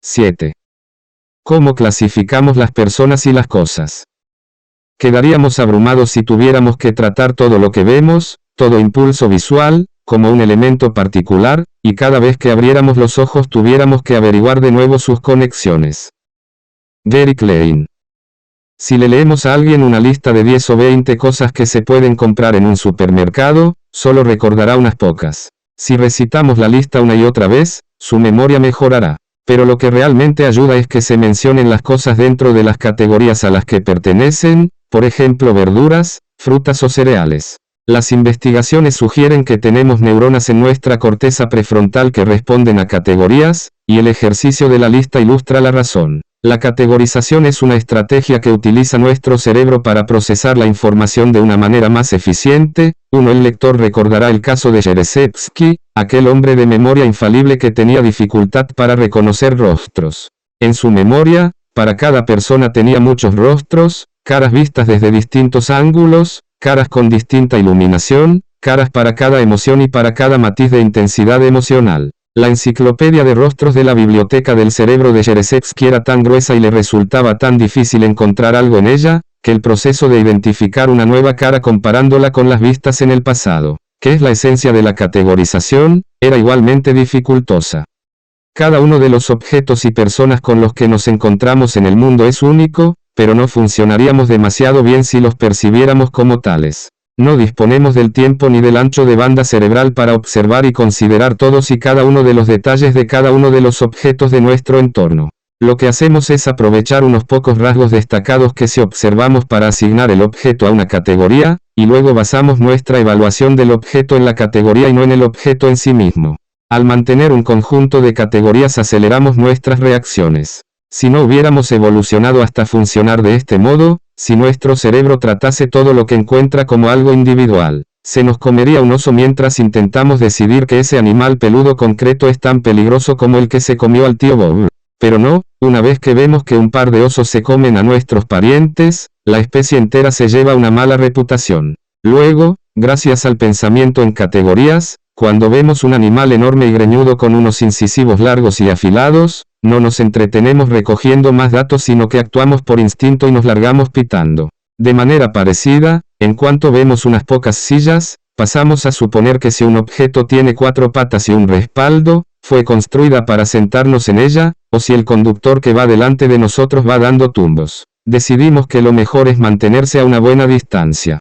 7. ¿Cómo clasificamos las personas y las cosas? Quedaríamos abrumados si tuviéramos que tratar todo lo que vemos, todo impulso visual, como un elemento particular, y cada vez que abriéramos los ojos tuviéramos que averiguar de nuevo sus conexiones. Gary Klein. Si le leemos a alguien una lista de 10 o 20 cosas que se pueden comprar en un supermercado, solo recordará unas pocas. Si recitamos la lista una y otra vez, su memoria mejorará. Pero lo que realmente ayuda es que se mencionen las cosas dentro de las categorías a las que pertenecen, por ejemplo verduras, frutas o cereales. Las investigaciones sugieren que tenemos neuronas en nuestra corteza prefrontal que responden a categorías, y el ejercicio de la lista ilustra la razón. La categorización es una estrategia que utiliza nuestro cerebro para procesar la información de una manera más eficiente. El lector recordará el caso de Jarecki, aquel hombre de memoria infalible que tenía dificultad para reconocer rostros. En su memoria, para cada persona tenía muchos rostros, caras vistas desde distintos ángulos, caras con distinta iluminación, caras para cada emoción y para cada matiz de intensidad emocional. La enciclopedia de rostros de la biblioteca del cerebro de Jarecki era tan gruesa y le resultaba tan difícil encontrar algo en ella, que el proceso de identificar una nueva cara comparándola con las vistas en el pasado, que es la esencia de la categorización, era igualmente dificultosa. Cada uno de los objetos y personas con los que nos encontramos en el mundo es único, pero no funcionaríamos demasiado bien si los percibiéramos como tales. No disponemos del tiempo ni del ancho de banda cerebral para observar y considerar todos y cada uno de los detalles de cada uno de los objetos de nuestro entorno. Lo que hacemos es aprovechar unos pocos rasgos destacados que si observamos para asignar el objeto a una categoría, y luego basamos nuestra evaluación del objeto en la categoría y no en el objeto en sí mismo. Al mantener un conjunto de categorías aceleramos nuestras reacciones. Si no hubiéramos evolucionado hasta funcionar de este modo, si nuestro cerebro tratase todo lo que encuentra como algo individual, se nos comería un oso mientras intentamos decidir que ese animal peludo concreto es tan peligroso como el que se comió al tío Bob. Pero no, una vez que vemos que un par de osos se comen a nuestros parientes, la especie entera se lleva una mala reputación. Luego, gracias al pensamiento en categorías, cuando vemos un animal enorme y greñudo con unos incisivos largos y afilados, no nos entretenemos recogiendo más datos sino que actuamos por instinto y nos largamos pitando. De manera parecida, en cuanto vemos unas pocas sillas, pasamos a suponer que si un objeto tiene 4 patas y un respaldo, fue construida para sentarnos en ella, o si el conductor que va delante de nosotros va dando tumbos. Decidimos que lo mejor es mantenerse a una buena distancia.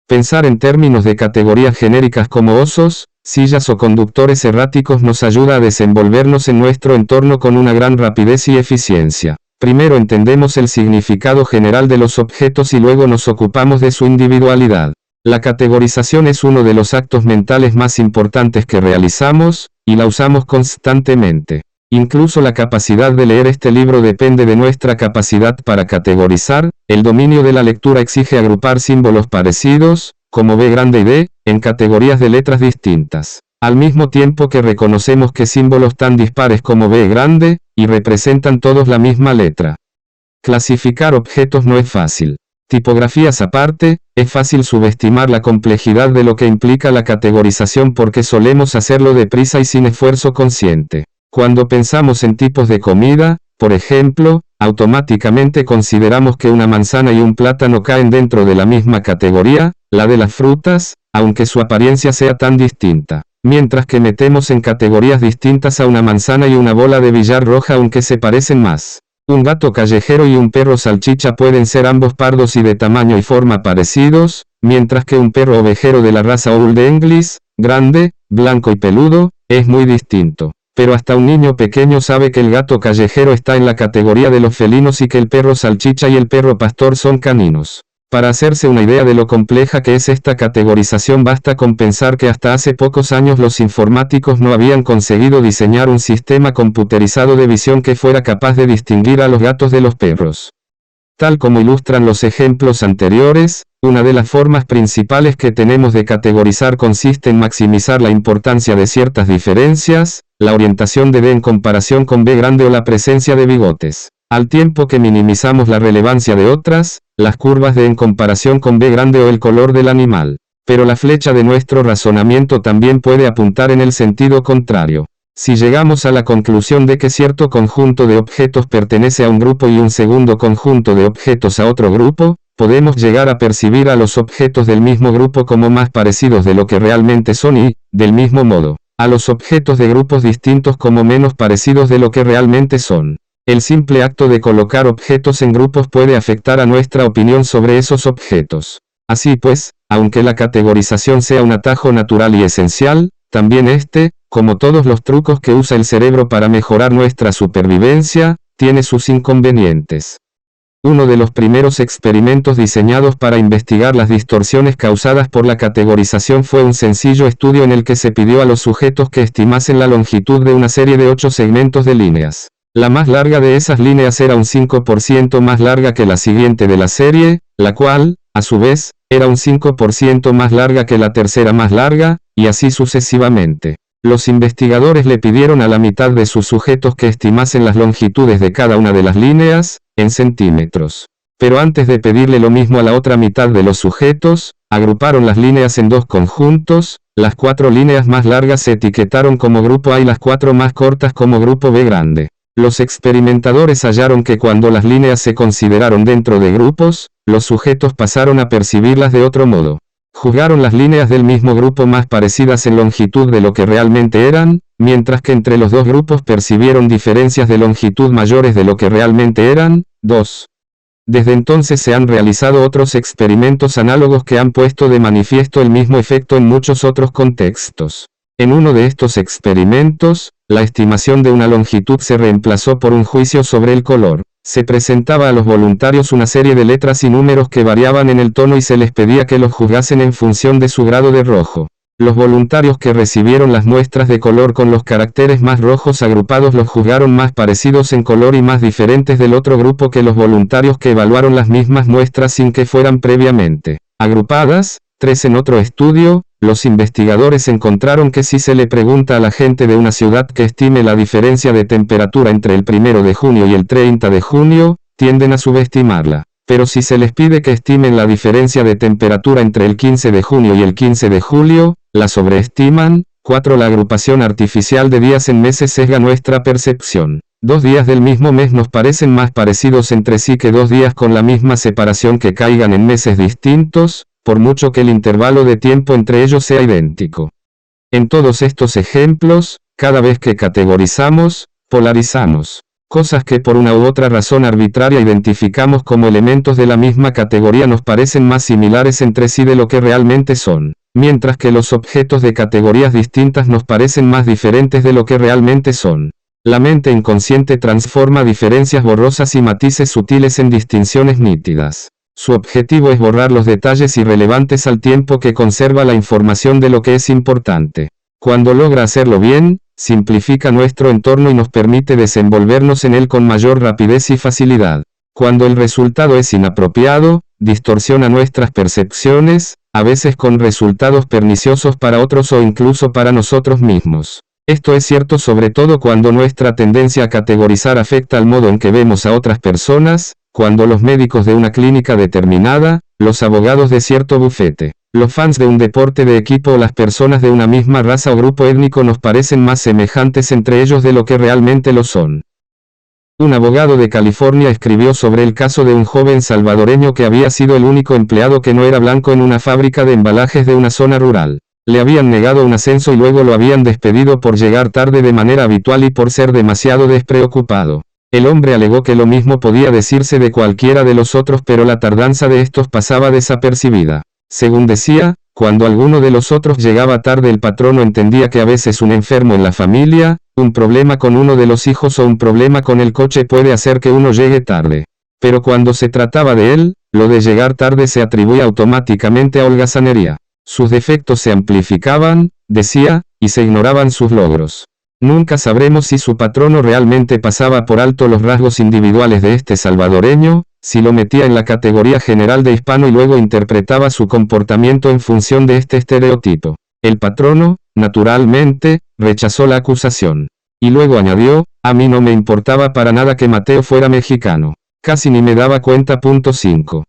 Pensar en términos de categorías genéricas como osos, sillas o conductores erráticos nos ayuda a desenvolvernos en nuestro entorno con una gran rapidez y eficiencia. Primero entendemos el significado general de los objetos y luego nos ocupamos de su individualidad. La categorización es uno de los actos mentales más importantes que realizamos, y la usamos constantemente. Incluso la capacidad de leer este libro depende de nuestra capacidad para categorizar. El dominio de la lectura exige agrupar símbolos parecidos, como B grande y D, en categorías de letras distintas. Al mismo tiempo que reconocemos que símbolos tan dispares como B grande, y representan todos la misma letra. Clasificar objetos no es fácil. Tipografías aparte, es fácil subestimar la complejidad de lo que implica la categorización porque solemos hacerlo deprisa y sin esfuerzo consciente. Cuando pensamos en tipos de comida, por ejemplo, automáticamente consideramos que una manzana y un plátano caen dentro de la misma categoría, la de las frutas, aunque su apariencia sea tan distinta. Mientras que metemos en categorías distintas a una manzana y una bola de billar roja aunque se parecen más. Un gato callejero y un perro salchicha pueden ser ambos pardos y de tamaño y forma parecidos, mientras que un perro ovejero de la raza Old English, grande, blanco y peludo, es muy distinto. Pero hasta un niño pequeño sabe que el gato callejero está en la categoría de los felinos y que el perro salchicha y el perro pastor son caninos. Para hacerse una idea de lo compleja que es esta categorización basta con pensar que hasta hace pocos años los informáticos no habían conseguido diseñar un sistema computerizado de visión que fuera capaz de distinguir a los gatos de los perros. Tal como ilustran los ejemplos anteriores, una de las formas principales que tenemos de categorizar consiste en maximizar la importancia de ciertas diferencias, la orientación de D en comparación con B grande o la presencia de bigotes. Al tiempo que minimizamos la relevancia de otras, las curvas D en comparación con B grande o el color del animal. Pero la flecha de nuestro razonamiento también puede apuntar en el sentido contrario. Si llegamos a la conclusión de que cierto conjunto de objetos pertenece a un grupo y un segundo conjunto de objetos a otro grupo, podemos llegar a percibir a los objetos del mismo grupo como más parecidos de lo que realmente son y, del mismo modo, a los objetos de grupos distintos como menos parecidos de lo que realmente son. El simple acto de colocar objetos en grupos puede afectar a nuestra opinión sobre esos objetos. Así pues, aunque la categorización sea un atajo natural y esencial, también como todos los trucos que usa el cerebro para mejorar nuestra supervivencia, tiene sus inconvenientes. Uno de los primeros experimentos diseñados para investigar las distorsiones causadas por la categorización fue un sencillo estudio en el que se pidió a los sujetos que estimasen la longitud de una serie de 8 segmentos de líneas. La más larga de esas líneas era un 5% más larga que la siguiente de la serie, la cual, a su vez, era un 5% más larga que la tercera más larga, y así sucesivamente. Los investigadores le pidieron a la mitad de sus sujetos que estimasen las longitudes de cada una de las líneas, en centímetros. Pero antes de pedirle lo mismo a la otra mitad de los sujetos, agruparon las líneas en dos conjuntos, las 4 líneas más largas se etiquetaron como grupo A y las 4 más cortas como grupo B grande. Los experimentadores hallaron que cuando las líneas se consideraron dentro de grupos, los sujetos pasaron a percibirlas de otro modo. Juzgaron las líneas del mismo grupo más parecidas en longitud de lo que realmente eran, mientras que entre los dos grupos percibieron diferencias de longitud mayores de lo que realmente eran. 2. Desde entonces se han realizado otros experimentos análogos que han puesto de manifiesto el mismo efecto en muchos otros contextos. En uno de estos experimentos, la estimación de una longitud se reemplazó por un juicio sobre el color. Se presentaba a los voluntarios una serie de letras y números que variaban en el tono y se les pedía que los juzgasen en función de su grado de rojo. Los voluntarios que recibieron las muestras de color con los caracteres más rojos agrupados los juzgaron más parecidos en color y más diferentes del otro grupo que los voluntarios que evaluaron las mismas muestras sin que fueran previamente agrupadas. 3. En otro estudio, los investigadores encontraron que si se le pregunta a la gente de una ciudad que estime la diferencia de temperatura entre el 1 de junio y el 30 de junio, tienden a subestimarla. Pero si se les pide que estimen la diferencia de temperatura entre el 15 de junio y el 15 de julio, la sobreestiman. 4. La agrupación artificial de días en meses sesga nuestra percepción. 2 días del mismo mes nos parecen más parecidos entre sí que 2 días con la misma separación que caigan en meses distintos, por mucho que el intervalo de tiempo entre ellos sea idéntico. En todos estos ejemplos, cada vez que categorizamos, polarizamos cosas que por una u otra razón arbitraria identificamos como elementos de la misma categoría nos parecen más similares entre sí de lo que realmente son, mientras que los objetos de categorías distintas nos parecen más diferentes de lo que realmente son. La mente inconsciente transforma diferencias borrosas y matices sutiles en distinciones nítidas. Su objetivo es borrar los detalles irrelevantes al tiempo que conserva la información de lo que es importante. Cuando logra hacerlo bien, simplifica nuestro entorno y nos permite desenvolvernos en él con mayor rapidez y facilidad. Cuando el resultado es inapropiado, distorsiona nuestras percepciones, a veces con resultados perniciosos para otros o incluso para nosotros mismos. Esto es cierto sobre todo cuando nuestra tendencia a categorizar afecta al modo en que vemos a otras personas, cuando los médicos de una clínica determinada, los abogados de cierto bufete, los fans de un deporte de equipo o las personas de una misma raza o grupo étnico nos parecen más semejantes entre ellos de lo que realmente lo son. Un abogado de California escribió sobre el caso de un joven salvadoreño que había sido el único empleado que no era blanco en una fábrica de embalajes de una zona rural. Le habían negado un ascenso y luego lo habían despedido por llegar tarde de manera habitual y por ser demasiado despreocupado. El hombre alegó que lo mismo podía decirse de cualquiera de los otros, pero la tardanza de estos pasaba desapercibida. Según decía, cuando alguno de los otros llegaba tarde el patrono entendía que a veces un enfermo en la familia, un problema con uno de los hijos o un problema con el coche puede hacer que uno llegue tarde. Pero cuando se trataba de él, lo de llegar tarde se atribuía automáticamente a holgazanería. Sus defectos se amplificaban, decía, y se ignoraban sus logros. Nunca sabremos si su patrono realmente pasaba por alto los rasgos individuales de este salvadoreño, si lo metía en la categoría general de hispano y luego interpretaba su comportamiento en función de este estereotipo. El patrono, naturalmente, rechazó la acusación. Y luego añadió, a mí no me importaba para nada que Mateo fuera mexicano. Casi ni me daba cuenta. 5.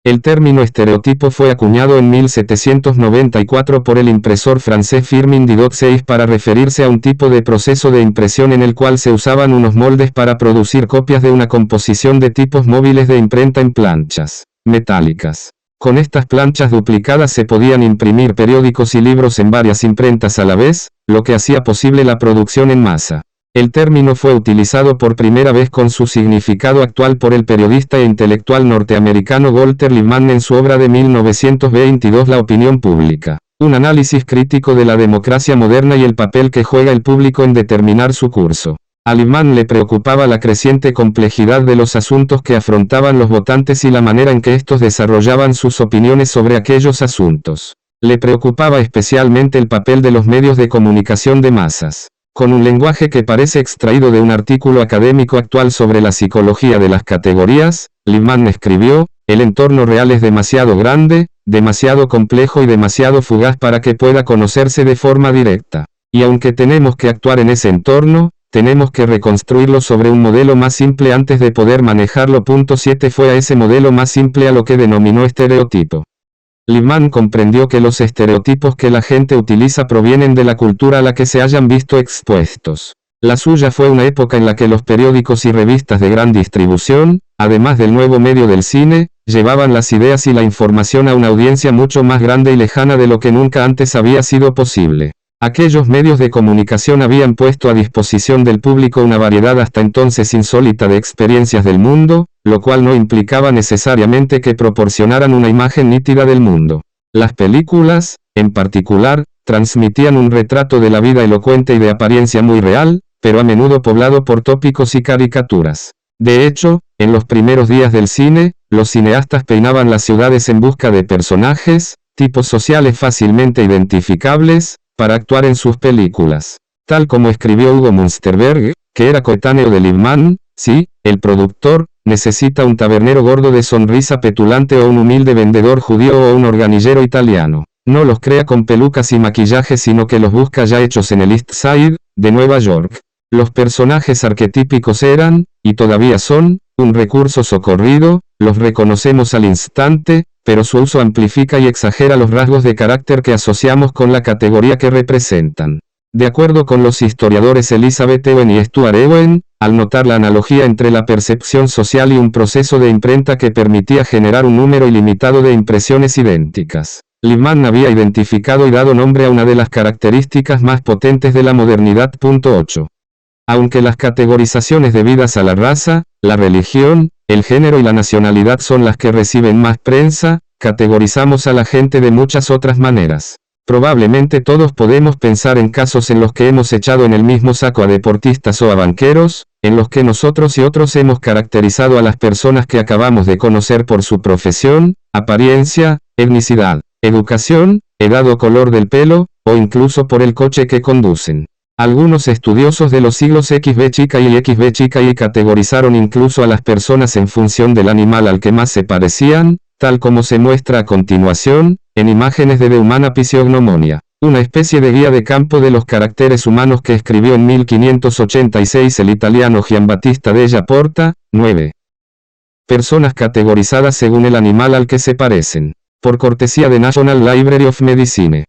El término estereotipo fue acuñado en 1794 por el impresor francés Firmin Didot para referirse a un tipo de proceso de impresión en el cual se usaban unos moldes para producir copias de una composición de tipos móviles de imprenta en planchas metálicas. Con estas planchas duplicadas se podían imprimir periódicos y libros en varias imprentas a la vez, lo que hacía posible la producción en masa. El término fue utilizado por primera vez con su significado actual por el periodista e intelectual norteamericano Walter Lippmann en su obra de 1922 La opinión pública, un análisis crítico de la democracia moderna y el papel que juega el público en determinar su curso. A Lippmann le preocupaba la creciente complejidad de los asuntos que afrontaban los votantes y la manera en que estos desarrollaban sus opiniones sobre aquellos asuntos. Le preocupaba especialmente el papel de los medios de comunicación de masas. Con un lenguaje que parece extraído de un artículo académico actual sobre la psicología de las categorías, Lippmann escribió, el entorno real es demasiado grande, demasiado complejo y demasiado fugaz para que pueda conocerse de forma directa. Y aunque tenemos que actuar en ese entorno, tenemos que reconstruirlo sobre un modelo más simple antes de poder manejarlo. 7 Fue a ese modelo más simple a lo que denominó estereotipo. Lippmann comprendió que los estereotipos que la gente utiliza provienen de la cultura a la que se hayan visto expuestos. La suya fue una época en la que los periódicos y revistas de gran distribución, además del nuevo medio del cine, llevaban las ideas y la información a una audiencia mucho más grande y lejana de lo que nunca antes había sido posible. Aquellos medios de comunicación habían puesto a disposición del público una variedad hasta entonces insólita de experiencias del mundo, lo cual no implicaba necesariamente que proporcionaran una imagen nítida del mundo. Las películas, en particular, transmitían un retrato de la vida elocuente y de apariencia muy real, pero a menudo poblado por tópicos y caricaturas. De hecho, en los primeros días del cine, los cineastas peinaban las ciudades en busca de personajes, tipos sociales fácilmente identificables, para actuar en sus películas. Tal como escribió Hugo Münsterberg, que era coetáneo de Lippmann, sí, el productor, necesita un tabernero gordo de sonrisa petulante o un humilde vendedor judío o un organillero italiano. No los crea con pelucas y maquillaje sino que los busca ya hechos en el East Side, de Nueva York. Los personajes arquetípicos eran, y todavía son, un recurso socorrido, los reconocemos al instante, pero su uso amplifica y exagera los rasgos de carácter que asociamos con la categoría que representan. De acuerdo con los historiadores Elizabeth Ewen y Stuart Ewen, al notar la analogía entre la percepción social y un proceso de imprenta que permitía generar un número ilimitado de impresiones idénticas, Lippmann había identificado y dado nombre a una de las características más potentes de la modernidad. 8. Aunque las categorizaciones debidas a la raza, la religión, el género y la nacionalidad son las que reciben más prensa, categorizamos a la gente de muchas otras maneras. Probablemente todos podemos pensar en casos en los que hemos echado en el mismo saco a deportistas o a banqueros, en los que nosotros y otros hemos caracterizado a las personas que acabamos de conocer por su profesión, apariencia, etnicidad, educación, edad o color del pelo, o incluso por el coche que conducen. Algunos estudiosos de los siglos XV y categorizaron incluso a las personas en función del animal al que más se parecían, tal como se muestra a continuación, en imágenes de Humana Physiognomonia, una especie de guía de campo de los caracteres humanos que escribió en 1586 el italiano Giambattista della Porta. 9. Personas categorizadas según el animal al que se parecen. Por cortesía de National Library of Medicine.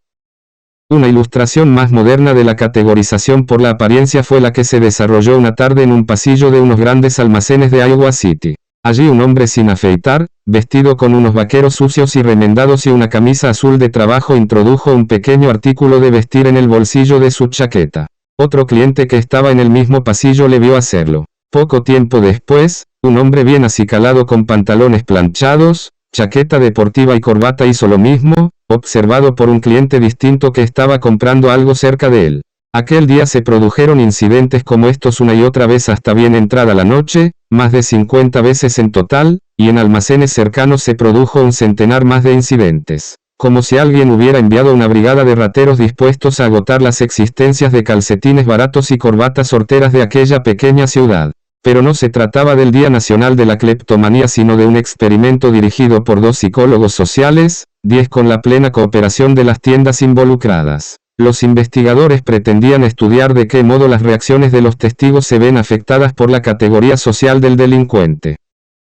Una ilustración más moderna de la categorización por la apariencia fue la que se desarrolló una tarde en un pasillo de unos grandes almacenes de Iowa City. Allí un hombre sin afeitar, vestido con unos vaqueros sucios y remendados y una camisa azul de trabajo introdujo un pequeño artículo de vestir en el bolsillo de su chaqueta. Otro cliente que estaba en el mismo pasillo le vio hacerlo. Poco tiempo después, un hombre bien acicalado con pantalones planchados, chaqueta deportiva y corbata hizo lo mismo, observado por un cliente distinto que estaba comprando algo cerca de él. Aquel día se produjeron incidentes como estos una y otra vez hasta bien entrada la noche, más de 50 veces en total, y en almacenes cercanos se produjo un centenar más de incidentes. Como si alguien hubiera enviado una brigada de rateros dispuestos a agotar las existencias de calcetines baratos y corbatas horteras de aquella pequeña ciudad. Pero no se trataba del Día Nacional de la Cleptomanía sino de un experimento dirigido por 2 psicólogos sociales, 10 con la plena cooperación de las tiendas involucradas. Los investigadores pretendían estudiar de qué modo las reacciones de los testigos se ven afectadas por la categoría social del delincuente.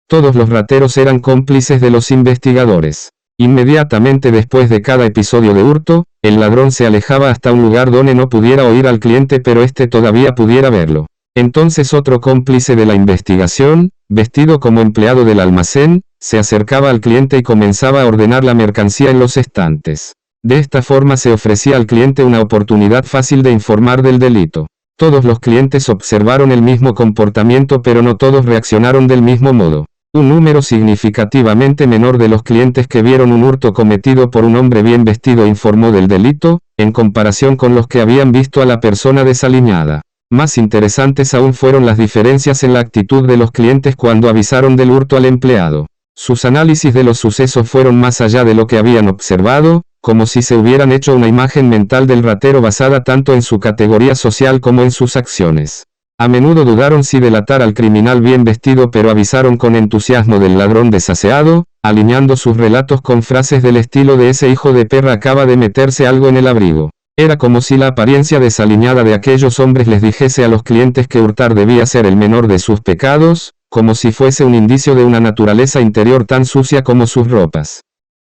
Todos los rateros eran cómplices de los investigadores. Inmediatamente después de cada episodio de hurto, el ladrón se alejaba hasta un lugar donde no pudiera oír al cliente pero éste todavía pudiera verlo. Entonces otro cómplice de la investigación, vestido como empleado del almacén, se acercaba al cliente y comenzaba a ordenar la mercancía en los estantes. De esta forma se ofrecía al cliente una oportunidad fácil de informar del delito. Todos los clientes observaron el mismo comportamiento pero no todos reaccionaron del mismo modo. Un número significativamente menor de los clientes que vieron un hurto cometido por un hombre bien vestido informó del delito, en comparación con los que habían visto a la persona desaliñada. Más interesantes aún fueron las diferencias en la actitud de los clientes cuando avisaron del hurto al empleado. Sus análisis de los sucesos fueron más allá de lo que habían observado, como si se hubieran hecho una imagen mental del ratero basada tanto en su categoría social como en sus acciones. A menudo dudaron si delatar al criminal bien vestido pero avisaron con entusiasmo del ladrón desaseado, alineando sus relatos con frases del estilo de ese hijo de perra acaba de meterse algo en el abrigo. Era como si la apariencia desaliñada de aquellos hombres les dijese a los clientes que hurtar debía ser el menor de sus pecados, como si fuese un indicio de una naturaleza interior tan sucia como sus ropas.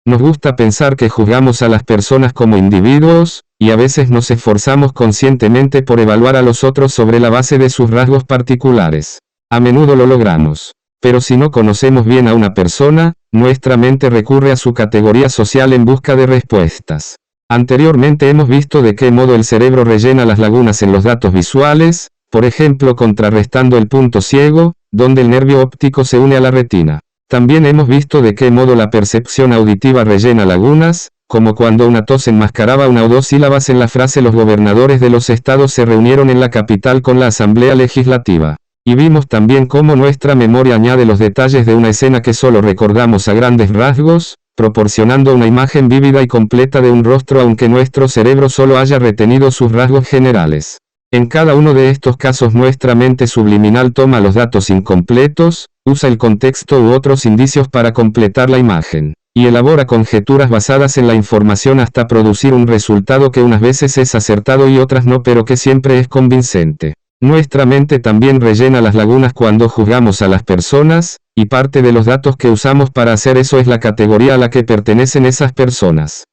Nos gusta pensar que juzgamos a las personas como individuos, y a veces nos esforzamos conscientemente por evaluar a los otros sobre la base de sus rasgos particulares. A menudo lo logramos. Pero si no conocemos bien a una persona, nuestra mente recurre a su categoría social en busca de respuestas. Anteriormente hemos visto de qué modo el cerebro rellena las lagunas en los datos visuales, por ejemplo contrarrestando el punto ciego, donde el nervio óptico se une a la retina. También hemos visto de qué modo la percepción auditiva rellena lagunas, como cuando una tos enmascaraba una o dos sílabas en la frase los gobernadores de los estados se reunieron en la capital con la asamblea legislativa. Y vimos también cómo nuestra memoria añade los detalles de una escena que solo recordamos a grandes rasgos, proporcionando una imagen vívida y completa de un rostro aunque nuestro cerebro solo haya retenido sus rasgos generales. En cada uno de estos casos nuestra mente subliminal toma los datos incompletos, usa el contexto u otros indicios para completar la imagen, y elabora conjeturas basadas en la información hasta producir un resultado que unas veces es acertado y otras no pero que siempre es convincente. Nuestra mente también rellena las lagunas cuando juzgamos a las personas, y parte de los datos que usamos para hacer eso es la categoría a la que pertenecen esas personas.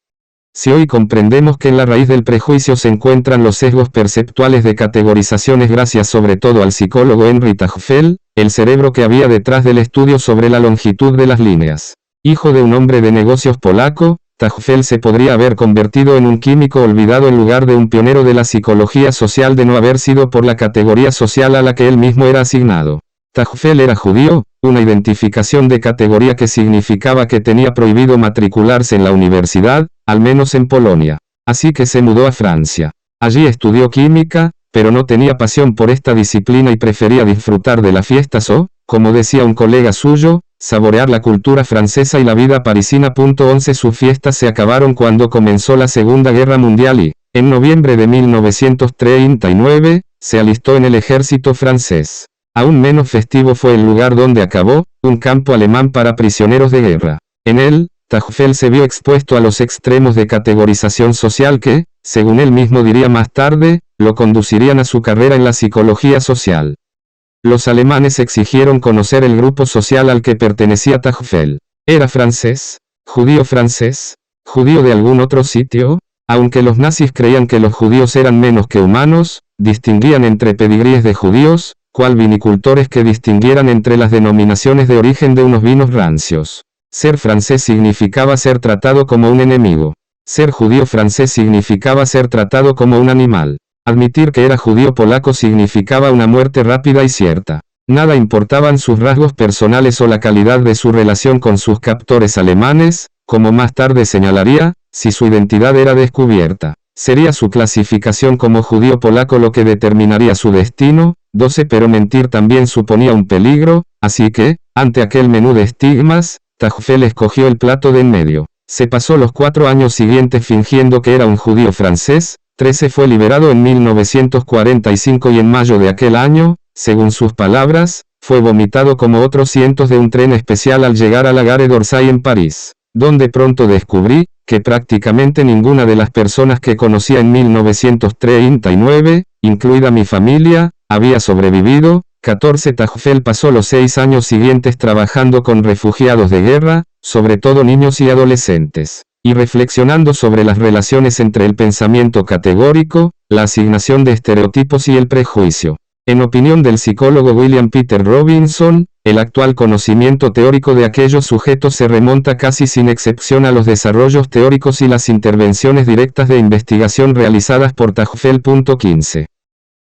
Si hoy comprendemos que en la raíz del prejuicio se encuentran los sesgos perceptuales de categorizaciones gracias sobre todo al psicólogo Henry Tajfel, el cerebro que había detrás del estudio sobre la longitud de las líneas. Hijo de un hombre de negocios polaco, Tajfel se podría haber convertido en un químico olvidado en lugar de un pionero de la psicología social de no haber sido por la categoría social a la que él mismo era asignado. Tajfel era judío, una identificación de categoría que significaba que tenía prohibido matricularse en la universidad, al menos en Polonia. Así que se mudó a Francia. Allí estudió química, pero no tenía pasión por esta disciplina y prefería disfrutar de las fiestas o, como decía un colega suyo, saborear la cultura francesa y la vida parisina. 11 Sus fiestas se acabaron cuando comenzó la Segunda Guerra Mundial y, en noviembre de 1939, se alistó en el ejército francés. Aún menos festivo fue el lugar donde acabó, un campo alemán para prisioneros de guerra. En él, Tajfel se vio expuesto a los extremos de categorización social que, según él mismo diría más tarde, lo conducirían a su carrera en la psicología social. Los alemanes exigieron conocer el grupo social al que pertenecía Tajfel. ¿Era francés? ¿Judío francés? ¿Judío de algún otro sitio? Aunque los nazis creían que los judíos eran menos que humanos, distinguían entre pedigríes de judíos, cual vinicultores que distinguieran entre las denominaciones de origen de unos vinos rancios. Ser francés significaba ser tratado como un enemigo. Ser judío francés significaba ser tratado como un animal. Admitir que era judío polaco significaba una muerte rápida y cierta. Nada importaban sus rasgos personales o la calidad de su relación con sus captores alemanes, como más tarde señalaría, si su identidad era descubierta. Sería su clasificación como judío polaco lo que determinaría su destino. 12 Pero mentir también suponía un peligro, así que, ante aquel menú de estigmas, Tajfel escogió el plato de en medio. Se pasó los 4 años siguientes fingiendo que era un judío francés. 13 Fue liberado en 1945 y en mayo de aquel año, según sus palabras, fue vomitado como otros cientos de un tren especial al llegar a la Gare d'Orsay en París, donde pronto descubrí que prácticamente ninguna de las personas que conocía en 1939, incluida mi familia, había sobrevivido. 14 Tajfel pasó los 6 años siguientes trabajando con refugiados de guerra, sobre todo niños y adolescentes, y reflexionando sobre las relaciones entre el pensamiento categórico, la asignación de estereotipos y el prejuicio. En opinión del psicólogo William Peter Robinson, el actual conocimiento teórico de aquellos sujetos se remonta casi sin excepción a los desarrollos teóricos y las intervenciones directas de investigación realizadas por Tajfel. 15.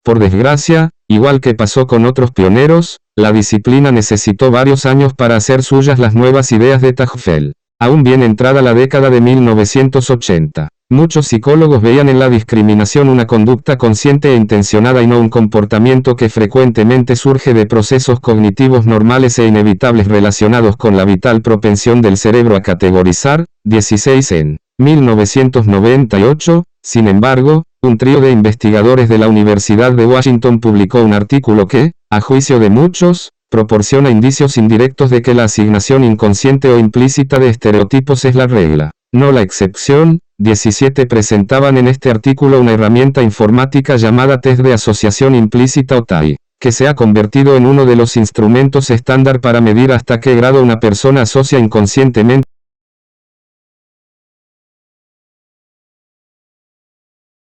Por desgracia, igual que pasó con otros pioneros, la disciplina necesitó varios años para hacer suyas las nuevas ideas de Tajfel. Aún bien entrada la década de 1980, muchos psicólogos veían en la discriminación una conducta consciente e intencionada y no un comportamiento que frecuentemente surge de procesos cognitivos normales e inevitables relacionados con la vital propensión del cerebro a categorizar. 16 En 1998, sin embargo, un trío de investigadores de la Universidad de Washington publicó un artículo que, a juicio de muchos, proporciona indicios indirectos de que la asignación inconsciente o implícita de estereotipos es la regla, no la excepción. 17 Presentaban en este artículo una herramienta informática llamada test de asociación implícita o TAI, que se ha convertido en uno de los instrumentos estándar para medir hasta qué grado una persona asocia inconscientemente.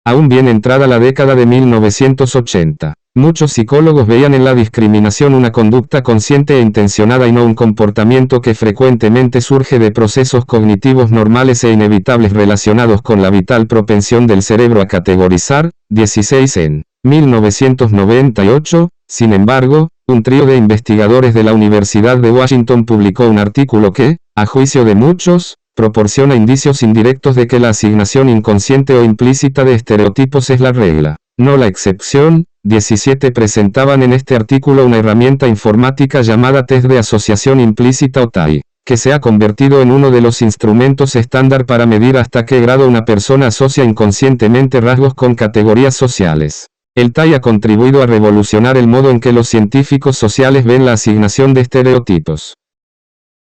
Aún bien entrada la década de 1980, muchos psicólogos veían en la discriminación una conducta consciente e intencionada y no un comportamiento que frecuentemente surge de procesos cognitivos normales e inevitables relacionados con la vital propensión del cerebro a categorizar. 16 En 1998, sin embargo, un trío de investigadores de la Universidad de Washington publicó un artículo que, a juicio de muchos, proporciona indicios indirectos de que la asignación inconsciente o implícita de estereotipos es la regla, no la excepción. 17 Presentaban en este artículo una herramienta informática llamada test de asociación implícita o TAI, que se ha convertido en uno de los instrumentos estándar para medir hasta qué grado una persona asocia inconscientemente rasgos con categorías sociales. El TAI ha contribuido a revolucionar el modo en que los científicos sociales ven la asignación de estereotipos.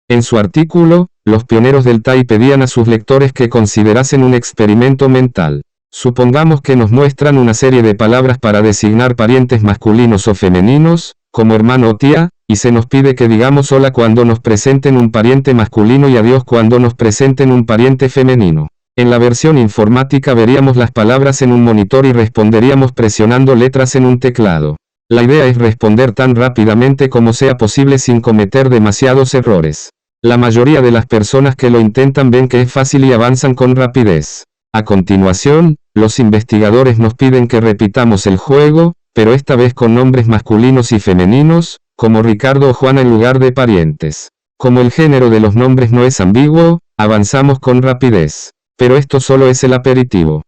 En su artículo, los pioneros del TAI pedían a sus lectores que considerasen un experimento mental. Supongamos que nos muestran una serie de palabras para designar parientes masculinos o femeninos, como hermano o tía, y se nos pide que digamos hola cuando nos presenten un pariente masculino y adiós cuando nos presenten un pariente femenino. En la versión informática veríamos las palabras en un monitor y responderíamos presionando letras en un teclado. La idea es responder tan rápidamente como sea posible sin cometer demasiados errores. La mayoría de las personas que lo intentan ven que es fácil y avanzan con rapidez. A continuación, los investigadores nos piden que repitamos el juego, pero esta vez con nombres masculinos y femeninos, como Ricardo o Juana en lugar de parientes. Como el género de los nombres no es ambiguo, avanzamos con rapidez. Pero esto solo es el aperitivo.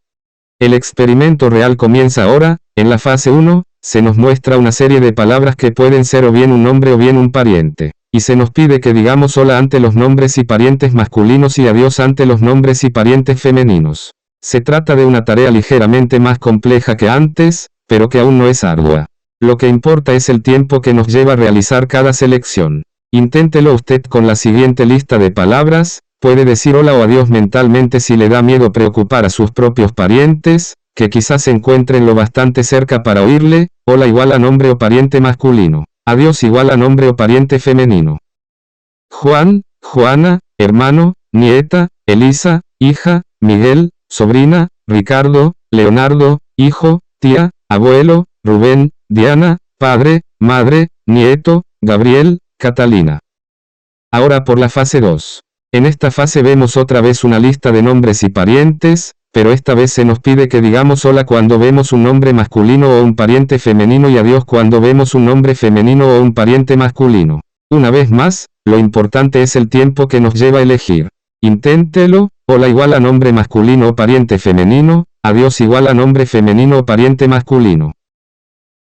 El experimento real comienza ahora. En la fase 1, se nos muestra una serie de palabras que pueden ser o bien un nombre o bien un pariente. Y se nos pide que digamos hola ante los nombres y parientes masculinos y adiós ante los nombres y parientes femeninos. Se trata de una tarea ligeramente más compleja que antes, pero que aún no es ardua. Lo que importa es el tiempo que nos lleva a realizar cada selección. Inténtelo usted con la siguiente lista de palabras. Puede decir hola o adiós mentalmente si le da miedo preocupar a sus propios parientes, que quizás se encuentren lo bastante cerca para oírle. Hola igual a nombre o pariente masculino. Adiós igual a nombre o pariente femenino. Juan, Juana, hermano, nieta, Elisa, hija, Miguel, sobrina, Ricardo, Leonardo, hijo, tía, abuelo, Rubén, Diana, padre, madre, nieto, Gabriel, Catalina. Ahora por la fase 2. En esta fase vemos otra vez una lista de nombres y parientes, pero esta vez se nos pide que digamos hola cuando vemos un nombre masculino o un pariente femenino y adiós cuando vemos un nombre femenino o un pariente masculino. Una vez más, lo importante es el tiempo que nos lleva a elegir. Inténtelo. Hola igual a nombre masculino o pariente femenino, adiós igual a nombre femenino o pariente masculino.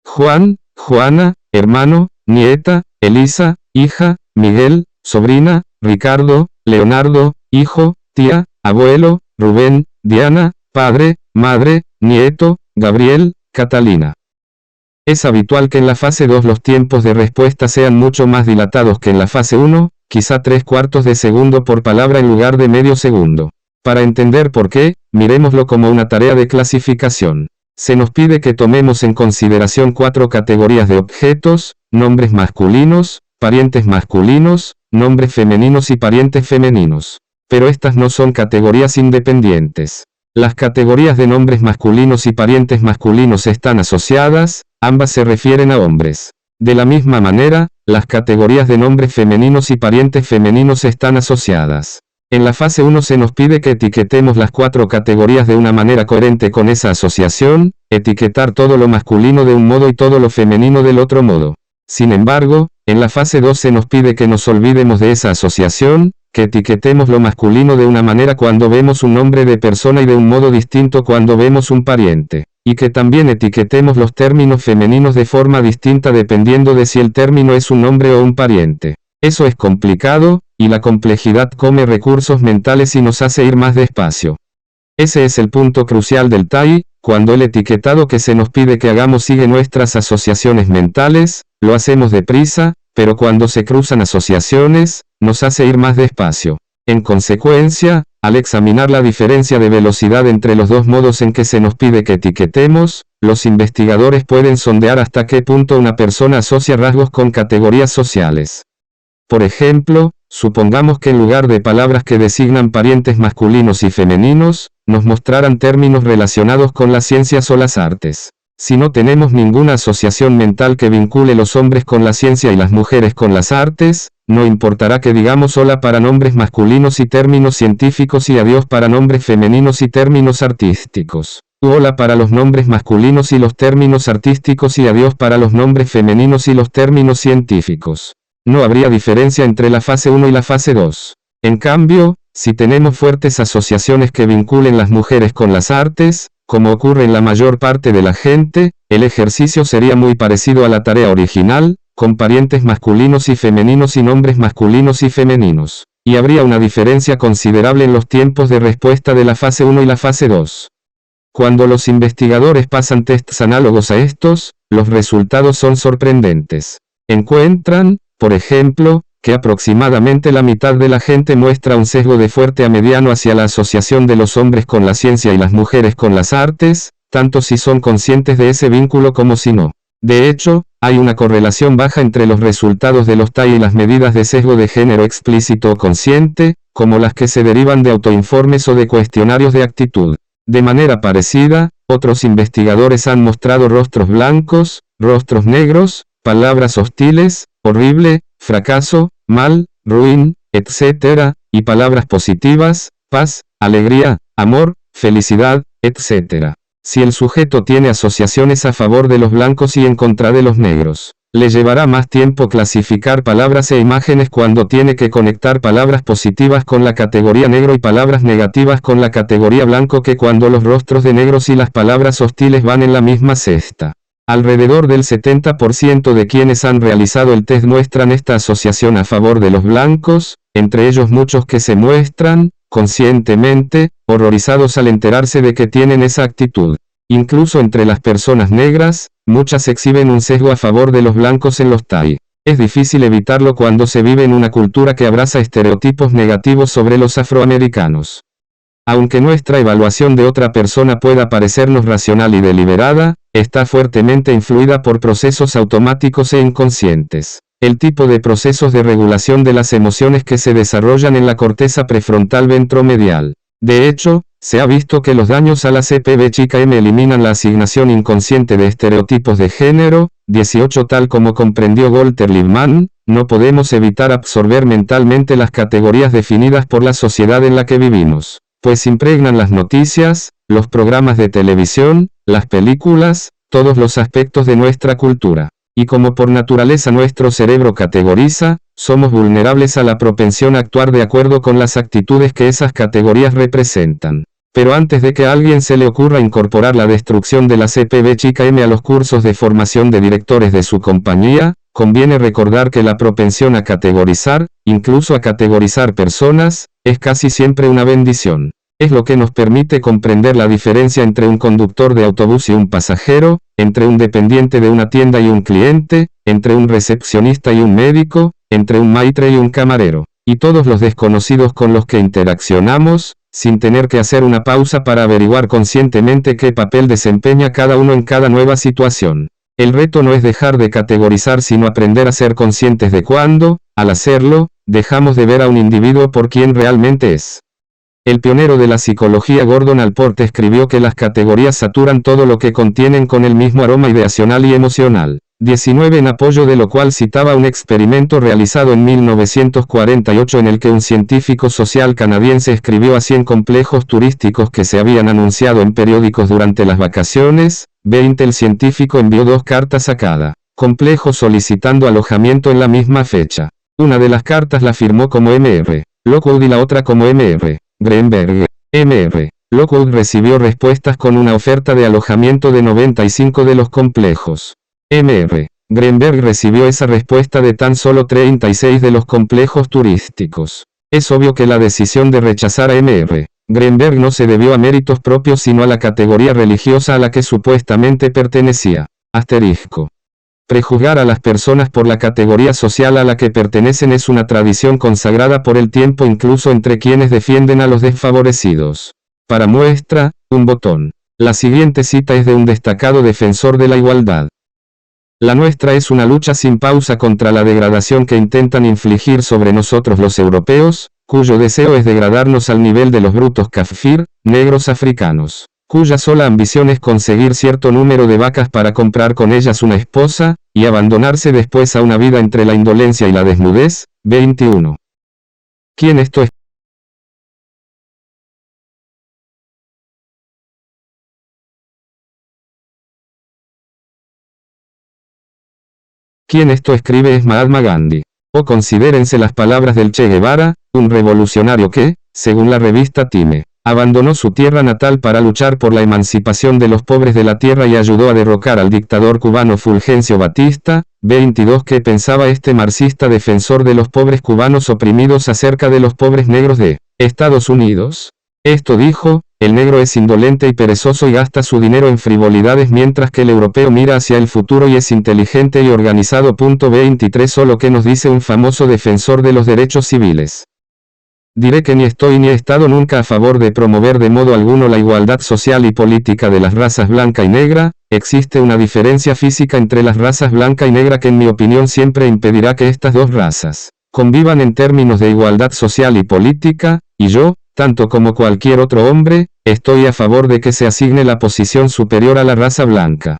Juan, Juana, hermano, nieta, Elisa, hija, Miguel, sobrina, Ricardo, Leonardo, hijo, tía, abuelo, Rubén, Diana, padre, madre, nieto, Gabriel, Catalina. Es habitual que en la fase 2 los tiempos de respuesta sean mucho más dilatados que en la fase 1, quizá 3/4 de segundo por palabra en lugar de medio segundo. Para entender por qué, miremoslo como una tarea de clasificación. Se nos pide que tomemos en consideración 4 categorías de objetos, nombres masculinos, parientes masculinos, nombres femeninos y parientes femeninos. Pero estas no son categorías independientes. Las categorías de nombres masculinos y parientes masculinos están asociadas, ambas se refieren a hombres. De la misma manera, las categorías de nombres femeninos y parientes femeninos están asociadas. En la fase 1 se nos pide que etiquetemos las 4 categorías de una manera coherente con esa asociación, etiquetar todo lo masculino de un modo y todo lo femenino del otro modo. Sin embargo, en la fase 2 se nos pide que nos olvidemos de esa asociación, que etiquetemos lo masculino de una manera cuando vemos un nombre de persona y de un modo distinto cuando vemos un pariente, y que también etiquetemos los términos femeninos de forma distinta dependiendo de si el término es un nombre o un pariente. Eso es complicado, y la complejidad come recursos mentales y nos hace ir más despacio. Ese es el punto crucial del TAI, cuando el etiquetado que se nos pide que hagamos sigue nuestras asociaciones mentales, lo hacemos deprisa, pero cuando se cruzan asociaciones, nos hace ir más despacio. En consecuencia, al examinar la diferencia de velocidad entre los dos modos en que se nos pide que etiquetemos, los investigadores pueden sondear hasta qué punto una persona asocia rasgos con categorías sociales. Por ejemplo, supongamos que en lugar de palabras que designan parientes masculinos y femeninos, nos mostraran términos relacionados con las ciencias o las artes. Si no tenemos ninguna asociación mental que vincule los hombres con la ciencia y las mujeres con las artes, no importará que digamos hola para nombres masculinos y términos científicos y adiós para nombres femeninos y términos artísticos. Hola para los nombres masculinos y los términos artísticos y adiós para los nombres femeninos y los términos científicos. No habría diferencia entre la fase 1 y la fase 2. En cambio, si tenemos fuertes asociaciones que vinculen las mujeres con las artes, como ocurre en la mayor parte de la gente, el ejercicio sería muy parecido a la tarea original, con parientes masculinos y femeninos y nombres masculinos y femeninos. Y habría una diferencia considerable en los tiempos de respuesta de la fase 1 y la fase 2. Cuando los investigadores pasan tests análogos a estos, los resultados son sorprendentes. Encuentran, por ejemplo, que aproximadamente la mitad de la gente muestra un sesgo de fuerte a mediano hacia la asociación de los hombres con la ciencia y las mujeres con las artes, tanto si son conscientes de ese vínculo como si no. De hecho, hay una correlación baja entre los resultados de los TAI y las medidas de sesgo de género explícito o consciente, como las que se derivan de autoinformes o de cuestionarios de actitud. De manera parecida, otros investigadores han mostrado rostros blancos, rostros negros, palabras hostiles, horrible, fracaso, mal, ruin, etc., y palabras positivas, paz, alegría, amor, felicidad, etc. Si el sujeto tiene asociaciones a favor de los blancos y en contra de los negros, le llevará más tiempo clasificar palabras e imágenes cuando tiene que conectar palabras positivas con la categoría negro y palabras negativas con la categoría blanco que cuando los rostros de negros y las palabras hostiles van en la misma cesta. Alrededor del 70% de quienes han realizado el test muestran esta asociación a favor de los blancos, entre ellos muchos que se muestran, conscientemente, horrorizados al enterarse de que tienen esa actitud. Incluso entre las personas negras, muchas exhiben un sesgo a favor de los blancos en los TAI. Es difícil evitarlo cuando se vive en una cultura que abraza estereotipos negativos sobre los afroamericanos. Aunque nuestra evaluación de otra persona pueda parecernos racional y deliberada, está fuertemente influida por procesos automáticos e inconscientes. El tipo de procesos de regulación de las emociones que se desarrollan en la corteza prefrontal ventromedial. De hecho, se ha visto que los daños a la CPB-M eliminan la asignación inconsciente de estereotipos de género. 18 Tal como comprendió Walter Lippmann, no podemos evitar absorber mentalmente las categorías definidas por la sociedad en la que vivimos, pues impregnan las noticias, los programas de televisión, las películas, todos los aspectos de nuestra cultura. Y como por naturaleza nuestro cerebro categoriza, somos vulnerables a la propensión a actuar de acuerdo con las actitudes que esas categorías representan. Pero antes de que a alguien se le ocurra incorporar la destrucción de la CPB-M a los cursos de formación de directores de su compañía, conviene recordar que la propensión a categorizar, incluso a categorizar personas, es casi siempre una bendición. Es lo que nos permite comprender la diferencia entre un conductor de autobús y un pasajero, entre un dependiente de una tienda y un cliente, entre un recepcionista y un médico, entre un maitre y un camarero, y todos los desconocidos con los que interaccionamos, sin tener que hacer una pausa para averiguar conscientemente qué papel desempeña cada uno en cada nueva situación. El reto no es dejar de categorizar sino aprender a ser conscientes de cuándo, al hacerlo, dejamos de ver a un individuo por quien realmente es. El pionero de la psicología Gordon Allport escribió que las categorías saturan todo lo que contienen con el mismo aroma ideacional y emocional. 19 en apoyo de lo cual citaba un experimento realizado en 1948 en el que un científico social canadiense escribió a 100 complejos turísticos que se habían anunciado en periódicos durante las vacaciones. 20 El científico envió 2 cartas a cada complejo solicitando alojamiento en la misma fecha. Una de las cartas la firmó como Mr. Lockwood y la otra como Mr. Greenberg. Mr. Lockwood recibió respuestas con una oferta de alojamiento de 95 de los complejos. Mr. Greenberg recibió esa respuesta de tan solo 36 de los complejos turísticos. Es obvio que la decisión de rechazar a Mr. Greenberg no se debió a méritos propios sino a la categoría religiosa a la que supuestamente pertenecía. Asterisco. Prejuzgar a las personas por la categoría social a la que pertenecen es una tradición consagrada por el tiempo incluso entre quienes defienden a los desfavorecidos. Para muestra, un botón. La siguiente cita es de un destacado defensor de la igualdad. La nuestra es una lucha sin pausa contra la degradación que intentan infligir sobre nosotros los europeos, cuyo deseo es degradarnos al nivel de los brutos kafir, negros africanos, cuya sola ambición es conseguir cierto número de vacas para comprar con ellas una esposa, y abandonarse después a una vida entre la indolencia y la desnudez. 21. ¿Quién esto es? Quien esto escribe es Mahatma Gandhi. O considérense las palabras del Che Guevara, un revolucionario que, según la revista Time, abandonó su tierra natal para luchar por la emancipación de los pobres de la tierra y ayudó a derrocar al dictador cubano Fulgencio Batista. 22 ¿Qué pensaba este marxista defensor de los pobres cubanos oprimidos acerca de los pobres negros de Estados Unidos? Esto dijo: el negro es indolente y perezoso y gasta su dinero en frivolidades mientras que el europeo mira hacia el futuro y es inteligente y organizado. 23 O lo que nos dice un famoso defensor de los derechos civiles. Diré que ni estoy ni he estado nunca a favor de promover de modo alguno la igualdad social y política de las razas blanca y negra. Existe una diferencia física entre las razas blanca y negra que en mi opinión siempre impedirá que estas dos razas convivan en términos de igualdad social y política, y yo, tanto como cualquier otro hombre, estoy a favor de que se asigne la posición superior a la raza blanca.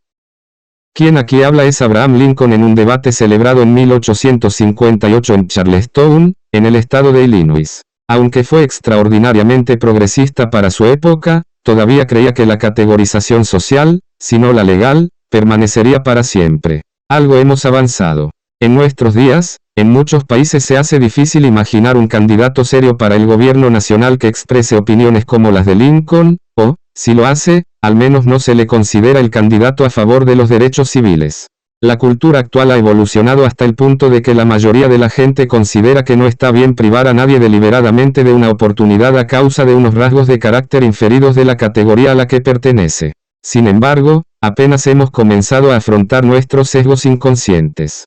Quien aquí habla es Abraham Lincoln en un debate celebrado en 1858 en Charlestown, en el estado de Illinois. Aunque fue extraordinariamente progresista para su época, todavía creía que la categorización social, si no la legal, permanecería para siempre. Algo hemos avanzado. En nuestros días, en muchos países se hace difícil imaginar un candidato serio para el gobierno nacional que exprese opiniones como las de Lincoln, o, si lo hace, al menos no se le considera el candidato a favor de los derechos civiles. La cultura actual ha evolucionado hasta el punto de que la mayoría de la gente considera que no está bien privar a nadie deliberadamente de una oportunidad a causa de unos rasgos de carácter inferidos de la categoría a la que pertenece. Sin embargo, apenas hemos comenzado a afrontar nuestros sesgos inconscientes.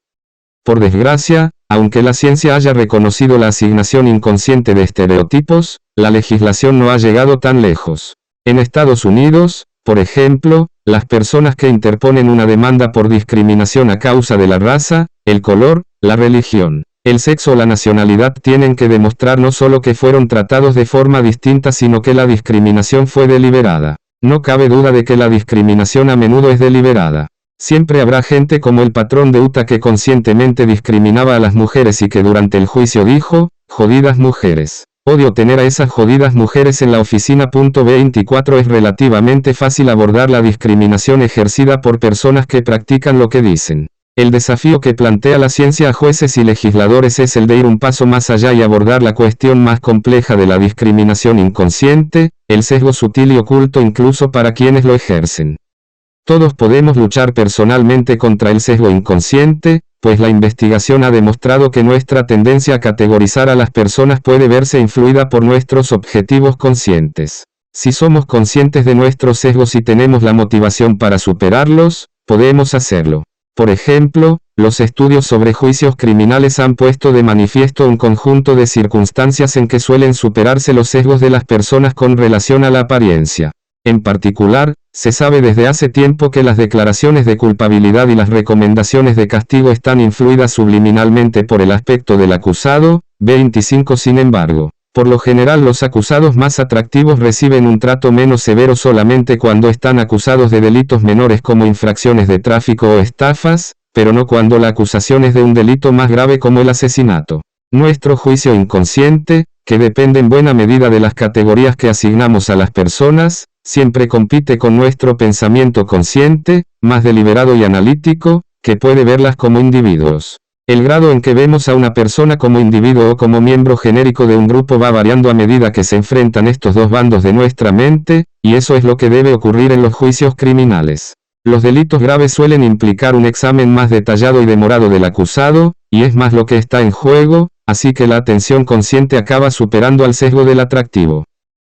Por desgracia, aunque la ciencia haya reconocido la asignación inconsciente de estereotipos, la legislación no ha llegado tan lejos. En Estados Unidos, por ejemplo, las personas que interponen una demanda por discriminación a causa de la raza, el color, la religión, el sexo o la nacionalidad tienen que demostrar no solo que fueron tratados de forma distinta sino que la discriminación fue deliberada. No cabe duda de que la discriminación a menudo es deliberada. Siempre habrá gente como el patrón de Utah que conscientemente discriminaba a las mujeres y que durante el juicio dijo: jodidas mujeres. Odio tener a esas jodidas mujeres en la oficina. 24 Es relativamente fácil abordar la discriminación ejercida por personas que practican lo que dicen. El desafío que plantea la ciencia a jueces y legisladores es el de ir un paso más allá y abordar la cuestión más compleja de la discriminación inconsciente, el sesgo sutil y oculto incluso para quienes lo ejercen. Todos podemos luchar personalmente contra el sesgo inconsciente, pues la investigación ha demostrado que nuestra tendencia a categorizar a las personas puede verse influida por nuestros objetivos conscientes. Si somos conscientes de nuestros sesgos y tenemos la motivación para superarlos, podemos hacerlo. Por ejemplo, los estudios sobre juicios criminales han puesto de manifiesto un conjunto de circunstancias en que suelen superarse los sesgos de las personas con relación a la apariencia. En particular, se sabe desde hace tiempo que las declaraciones de culpabilidad y las recomendaciones de castigo están influidas subliminalmente por el aspecto del acusado. 25. Sin embargo, por lo general los acusados más atractivos reciben un trato menos severo solamente cuando están acusados de delitos menores como infracciones de tráfico o estafas, pero no cuando la acusación es de un delito más grave como el asesinato. Nuestro juicio inconsciente, que depende en buena medida de las categorías que asignamos a las personas, siempre compite con nuestro pensamiento consciente, más deliberado y analítico, que puede verlas como individuos. El grado en que vemos a una persona como individuo o como miembro genérico de un grupo va variando a medida que se enfrentan estos dos bandos de nuestra mente, y eso es lo que debe ocurrir en los juicios criminales. Los delitos graves suelen implicar un examen más detallado y demorado del acusado, y es más lo que está en juego, así que la atención consciente acaba superando al sesgo del atractivo.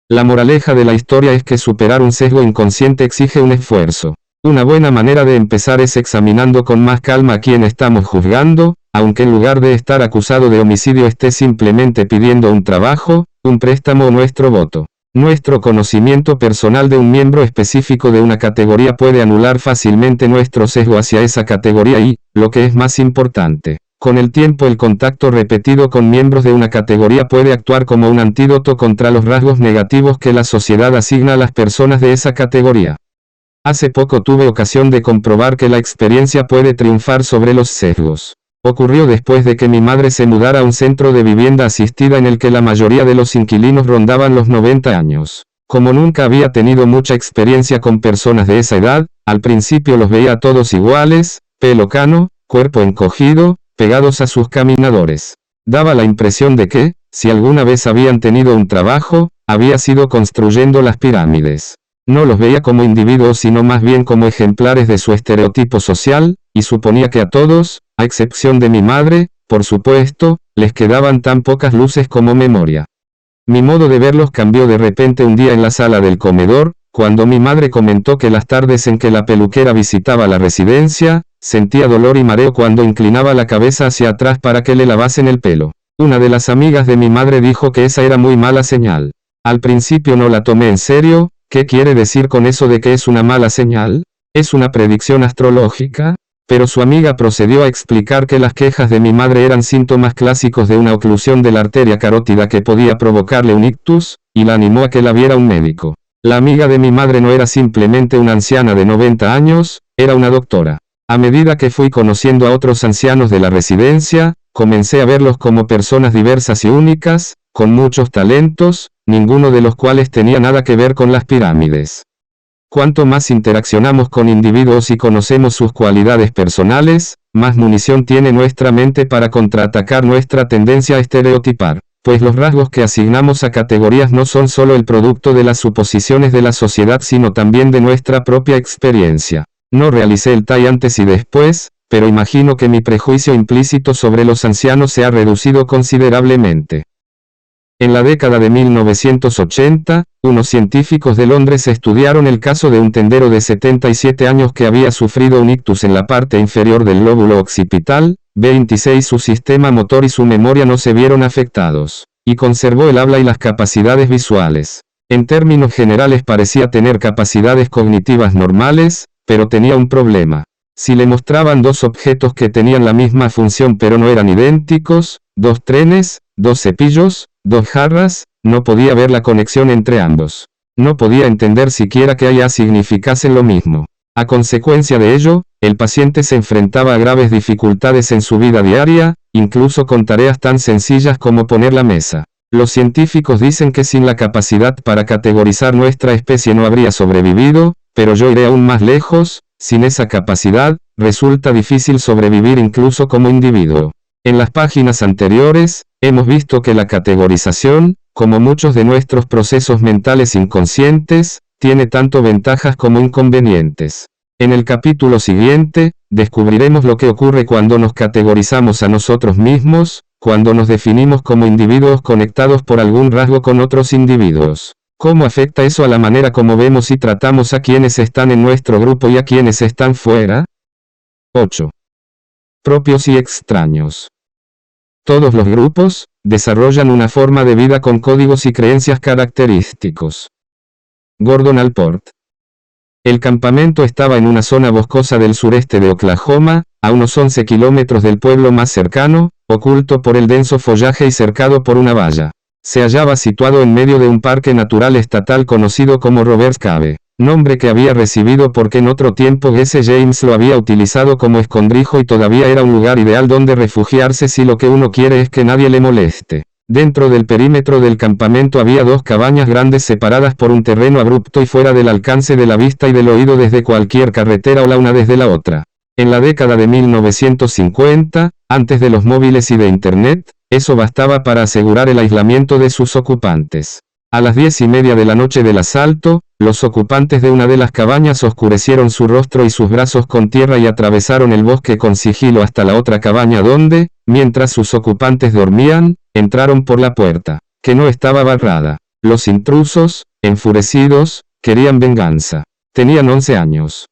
La moraleja de la historia es que superar un sesgo inconsciente exige un esfuerzo. Una buena manera de empezar es examinando con más calma a quien estamos juzgando, aunque en lugar de estar acusado de homicidio esté simplemente pidiendo un trabajo, un préstamo o nuestro voto. Nuestro conocimiento personal de un miembro específico de una categoría puede anular fácilmente nuestro sesgo hacia esa categoría y, lo que es más importante, con el tiempo el contacto repetido con miembros de una categoría puede actuar como un antídoto contra los rasgos negativos que la sociedad asigna a las personas de esa categoría. Hace poco tuve ocasión de comprobar que la experiencia puede triunfar sobre los sesgos. Ocurrió después de que mi madre se mudara a un centro de vivienda asistida en el que la mayoría de los inquilinos rondaban los 90 años. Como nunca había tenido mucha experiencia con personas de esa edad, al principio los veía a todos iguales, pelo cano, cuerpo encogido, pegados a sus caminadores. Daba la impresión de que, si alguna vez habían tenido un trabajo, había sido construyendo las pirámides. No los veía como individuos sino más bien como ejemplares de su estereotipo social, y suponía que a todos, a excepción de mi madre, por supuesto, les quedaban tan pocas luces como memoria. Mi modo de verlos cambió de repente un día en la sala del comedor, cuando mi madre comentó que las tardes en que la peluquera visitaba la residencia, sentía dolor y mareo cuando inclinaba la cabeza hacia atrás para que le lavasen el pelo. Una de las amigas de mi madre dijo que esa era muy mala señal. Al principio no la tomé en serio. ¿Qué quiere decir con eso de que es una mala señal? ¿Es una predicción astrológica? Pero su amiga procedió a explicar que las quejas de mi madre eran síntomas clásicos de una oclusión de la arteria carótida que podía provocarle un ictus, y la animó a que la viera un médico. La amiga de mi madre no era simplemente una anciana de 90 años, era una doctora. A medida que fui conociendo a otros ancianos de la residencia, comencé a verlos como personas diversas y únicas, con muchos talentos, ninguno de los cuales tenía nada que ver con las pirámides. Cuanto más interaccionamos con individuos y conocemos sus cualidades personales, más munición tiene nuestra mente para contraatacar nuestra tendencia a estereotipar, pues los rasgos que asignamos a categorías no son solo el producto de las suposiciones de la sociedad sino también de nuestra propia experiencia. No realicé el tall antes y después, pero imagino que mi prejuicio implícito sobre los ancianos se ha reducido considerablemente. En la década de 1980, unos científicos de Londres estudiaron el caso de un tendero de 77 años que había sufrido un ictus en la parte inferior del lóbulo occipital. 26. Su sistema motor y su memoria no se vieron afectados, y conservó el habla y las capacidades visuales. En términos generales parecía tener capacidades cognitivas normales, pero tenía un problema. Si le mostraban dos objetos que tenían la misma función pero no eran idénticos, dos trenes, dos cepillos, dos jarras, no podía ver la conexión entre ambos. No podía entender siquiera que A significasen lo mismo. A consecuencia de ello, el paciente se enfrentaba a graves dificultades en su vida diaria, incluso con tareas tan sencillas como poner la mesa. Los científicos dicen que sin la capacidad para categorizar nuestra especie no habría sobrevivido, pero yo iré aún más lejos. Sin esa capacidad, resulta difícil sobrevivir incluso como individuo. En las páginas anteriores, hemos visto que la categorización, como muchos de nuestros procesos mentales inconscientes, tiene tanto ventajas como inconvenientes. En el capítulo siguiente, descubriremos lo que ocurre cuando nos categorizamos a nosotros mismos, cuando nos definimos como individuos conectados por algún rasgo con otros individuos. ¿Cómo afecta eso a la manera como vemos y tratamos a quienes están en nuestro grupo y a quienes están fuera? 8. Propios y extraños. Todos los grupos desarrollan una forma de vida con códigos y creencias característicos. Gordon Allport. El campamento estaba en una zona boscosa del sureste de Oklahoma, a unos 11 kilómetros del pueblo más cercano, oculto por el denso follaje y cercado por una valla. Se hallaba situado en medio de un parque natural estatal conocido como Roberts Cave, nombre que había recibido porque en otro tiempo Jesse James lo había utilizado como escondrijo y todavía era un lugar ideal donde refugiarse si lo que uno quiere es que nadie le moleste. Dentro del perímetro del campamento había dos cabañas grandes separadas por un terreno abrupto y fuera del alcance de la vista y del oído desde cualquier carretera o la una desde la otra. En la década de 1950, antes de los móviles y de Internet, eso bastaba para asegurar el aislamiento de sus ocupantes. A las 10:30 de la noche del asalto, los ocupantes de una de las cabañas oscurecieron su rostro y sus brazos con tierra y atravesaron el bosque con sigilo hasta la otra cabaña donde, mientras sus ocupantes dormían, entraron por la puerta, que no estaba barrada. Los intrusos, enfurecidos, querían venganza. Tenían 11 años.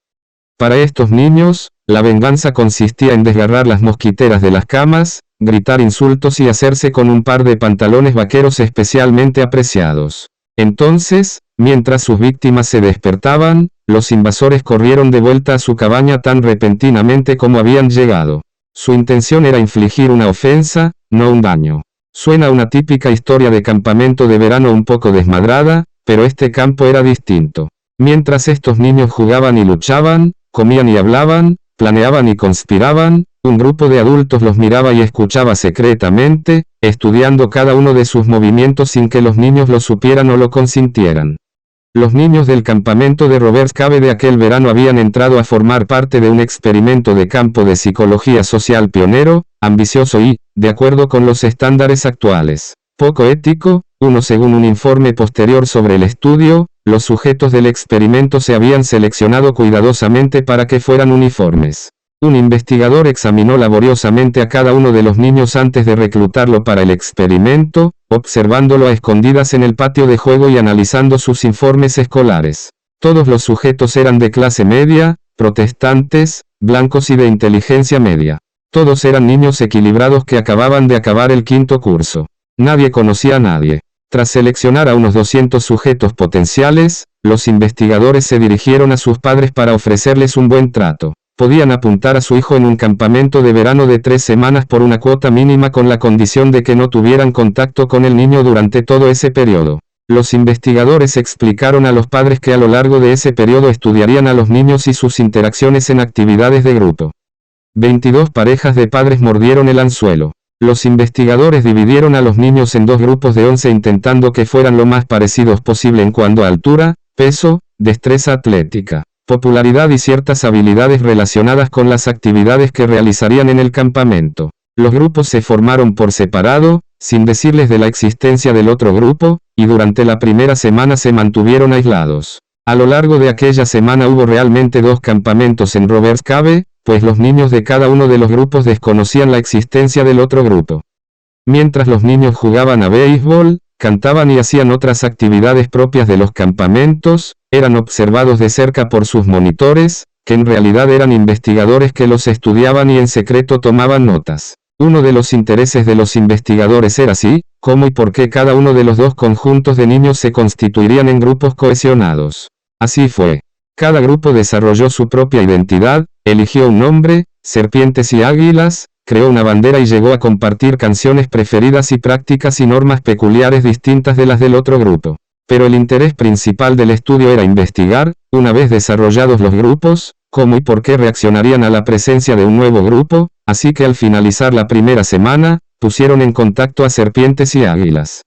Para estos niños, la venganza consistía en desgarrar las mosquiteras de las camas, gritar insultos y hacerse con un par de pantalones vaqueros especialmente apreciados. Entonces, mientras sus víctimas se despertaban, los invasores corrieron de vuelta a su cabaña tan repentinamente como habían llegado. Su intención era infligir una ofensa, no un daño. Suena una típica historia de campamento de verano un poco desmadrada, pero este campo era distinto. Mientras estos niños jugaban y luchaban, comían y hablaban, planeaban y conspiraban, un grupo de adultos los miraba y escuchaba secretamente, estudiando cada uno de sus movimientos sin que los niños lo supieran o lo consintieran. Los niños del campamento de Roberts Cave de aquel verano habían entrado a formar parte de un experimento de campo de psicología social pionero, ambicioso y, de acuerdo con los estándares actuales, poco ético. Según un informe posterior sobre el estudio, los sujetos del experimento se habían seleccionado cuidadosamente para que fueran uniformes. Un investigador examinó laboriosamente a cada uno de los niños antes de reclutarlo para el experimento, observándolo a escondidas en el patio de juego y analizando sus informes escolares. Todos los sujetos eran de clase media, protestantes, blancos y de inteligencia media. Todos eran niños equilibrados que acababan de acabar el quinto curso. Nadie conocía a nadie. Tras seleccionar a unos 200 sujetos potenciales, los investigadores se dirigieron a sus padres para ofrecerles un buen trato. Podían apuntar a su hijo en un campamento de verano de 3 semanas por una cuota mínima con la condición de que no tuvieran contacto con el niño durante todo ese periodo. Los investigadores explicaron a los padres que a lo largo de ese periodo estudiarían a los niños y sus interacciones en actividades de grupo. 22 parejas de padres mordieron el anzuelo. Los investigadores dividieron a los niños en dos grupos de 11 intentando que fueran lo más parecidos posible en cuanto a altura, peso, destreza atlética, popularidad y ciertas habilidades relacionadas con las actividades que realizarían en el campamento. Los grupos se formaron por separado, sin decirles de la existencia del otro grupo, y durante la primera semana se mantuvieron aislados. A lo largo de aquella semana hubo realmente 2 campamentos en Roberts Cave, pues los niños de cada uno de los grupos desconocían la existencia del otro grupo. Mientras los niños jugaban a béisbol, cantaban y hacían otras actividades propias de los campamentos, eran observados de cerca por sus monitores, que en realidad eran investigadores que los estudiaban y en secreto tomaban notas. Uno de los intereses de los investigadores era si, cómo y por qué cada uno de los 2 conjuntos de niños se constituirían en grupos cohesionados. Así fue. Cada grupo desarrolló su propia identidad, eligió un nombre, serpientes y águilas, creó una bandera y llegó a compartir canciones preferidas y prácticas y normas peculiares distintas de las del otro grupo. Pero el interés principal del estudio era investigar, una vez desarrollados los grupos, cómo y por qué reaccionarían a la presencia de un nuevo grupo, así que al finalizar la primera semana, pusieron en contacto a serpientes y águilas.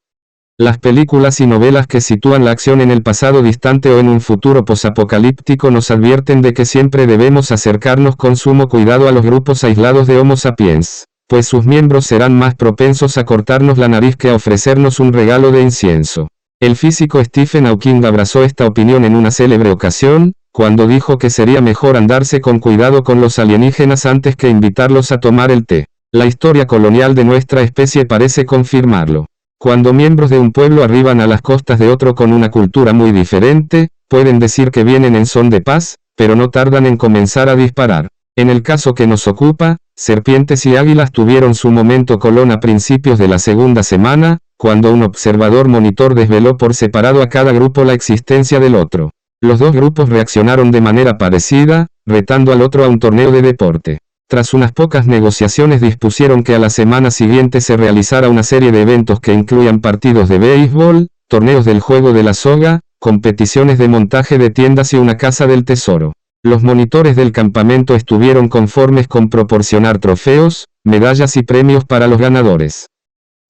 Las películas y novelas que sitúan la acción en el pasado distante o en un futuro posapocalíptico nos advierten de que siempre debemos acercarnos con sumo cuidado a los grupos aislados de Homo sapiens, pues sus miembros serán más propensos a cortarnos la nariz que a ofrecernos un regalo de incienso. El físico Stephen Hawking abrazó esta opinión en una célebre ocasión, cuando dijo que sería mejor andarse con cuidado con los alienígenas antes que invitarlos a tomar el té. La historia colonial de nuestra especie parece confirmarlo. Cuando miembros de un pueblo arriban a las costas de otro con una cultura muy diferente, pueden decir que vienen en son de paz, pero no tardan en comenzar a disparar. En el caso que nos ocupa, serpientes y águilas tuvieron su momento colón a principios de la segunda semana, cuando un observador monitor desveló por separado a cada grupo la existencia del otro. Los dos grupos reaccionaron de manera parecida, retando al otro a un torneo de deporte. Tras unas pocas negociaciones dispusieron que a la semana siguiente se realizara una serie de eventos que incluían partidos de béisbol, torneos del juego de la soga, competiciones de montaje de tiendas y una caza del tesoro. Los monitores del campamento estuvieron conformes con proporcionar trofeos, medallas y premios para los ganadores.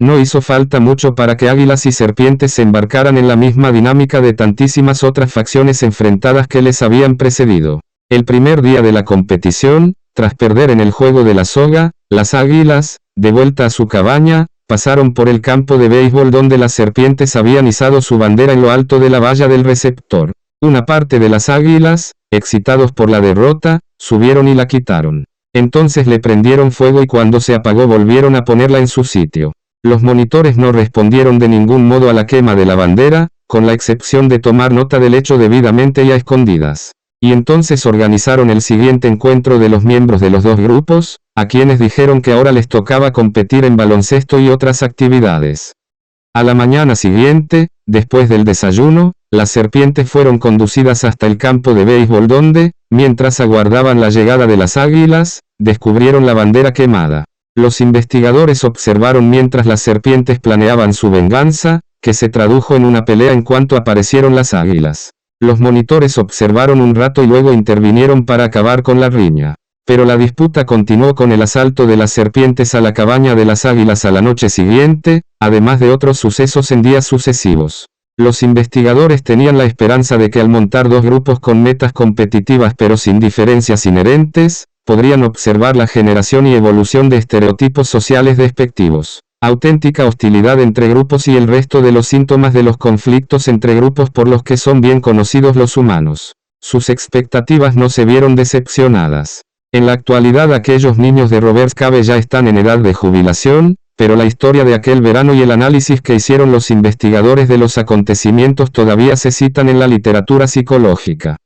No hizo falta mucho para que águilas y serpientes se embarcaran en la misma dinámica de tantísimas otras facciones enfrentadas que les habían precedido. El primer día de la competición, tras perder en el juego de la soga, las águilas, de vuelta a su cabaña, pasaron por el campo de béisbol donde las serpientes habían izado su bandera en lo alto de la valla del receptor. Una parte de las águilas, excitados por la derrota, subieron y la quitaron. Entonces le prendieron fuego y cuando se apagó volvieron a ponerla en su sitio. Los monitores no respondieron de ningún modo a la quema de la bandera, con la excepción de tomar nota del hecho debidamente y a escondidas. Y entonces organizaron el siguiente encuentro de los miembros de los dos grupos, a quienes dijeron que ahora les tocaba competir en baloncesto y otras actividades. A la mañana siguiente, después del desayuno, las serpientes fueron conducidas hasta el campo de béisbol donde, mientras aguardaban la llegada de las águilas, descubrieron la bandera quemada. Los investigadores observaron mientras las serpientes planeaban su venganza, que se tradujo en una pelea en cuanto aparecieron las águilas. Los monitores observaron un rato y luego intervinieron para acabar con la riña. Pero la disputa continuó con el asalto de las serpientes a la cabaña de las águilas a la noche siguiente, además de otros sucesos en días sucesivos. Los investigadores tenían la esperanza de que al montar dos grupos con metas competitivas pero sin diferencias inherentes, podrían observar la generación y evolución de estereotipos sociales despectivos, auténtica hostilidad entre grupos y el resto de los síntomas de los conflictos entre grupos por los que son bien conocidos los humanos. Sus expectativas no se vieron decepcionadas. En la actualidad aquellos niños de Roberts Cave ya están en edad de jubilación, pero la historia de aquel verano y el análisis que hicieron los investigadores de los acontecimientos todavía se citan en la literatura psicológica.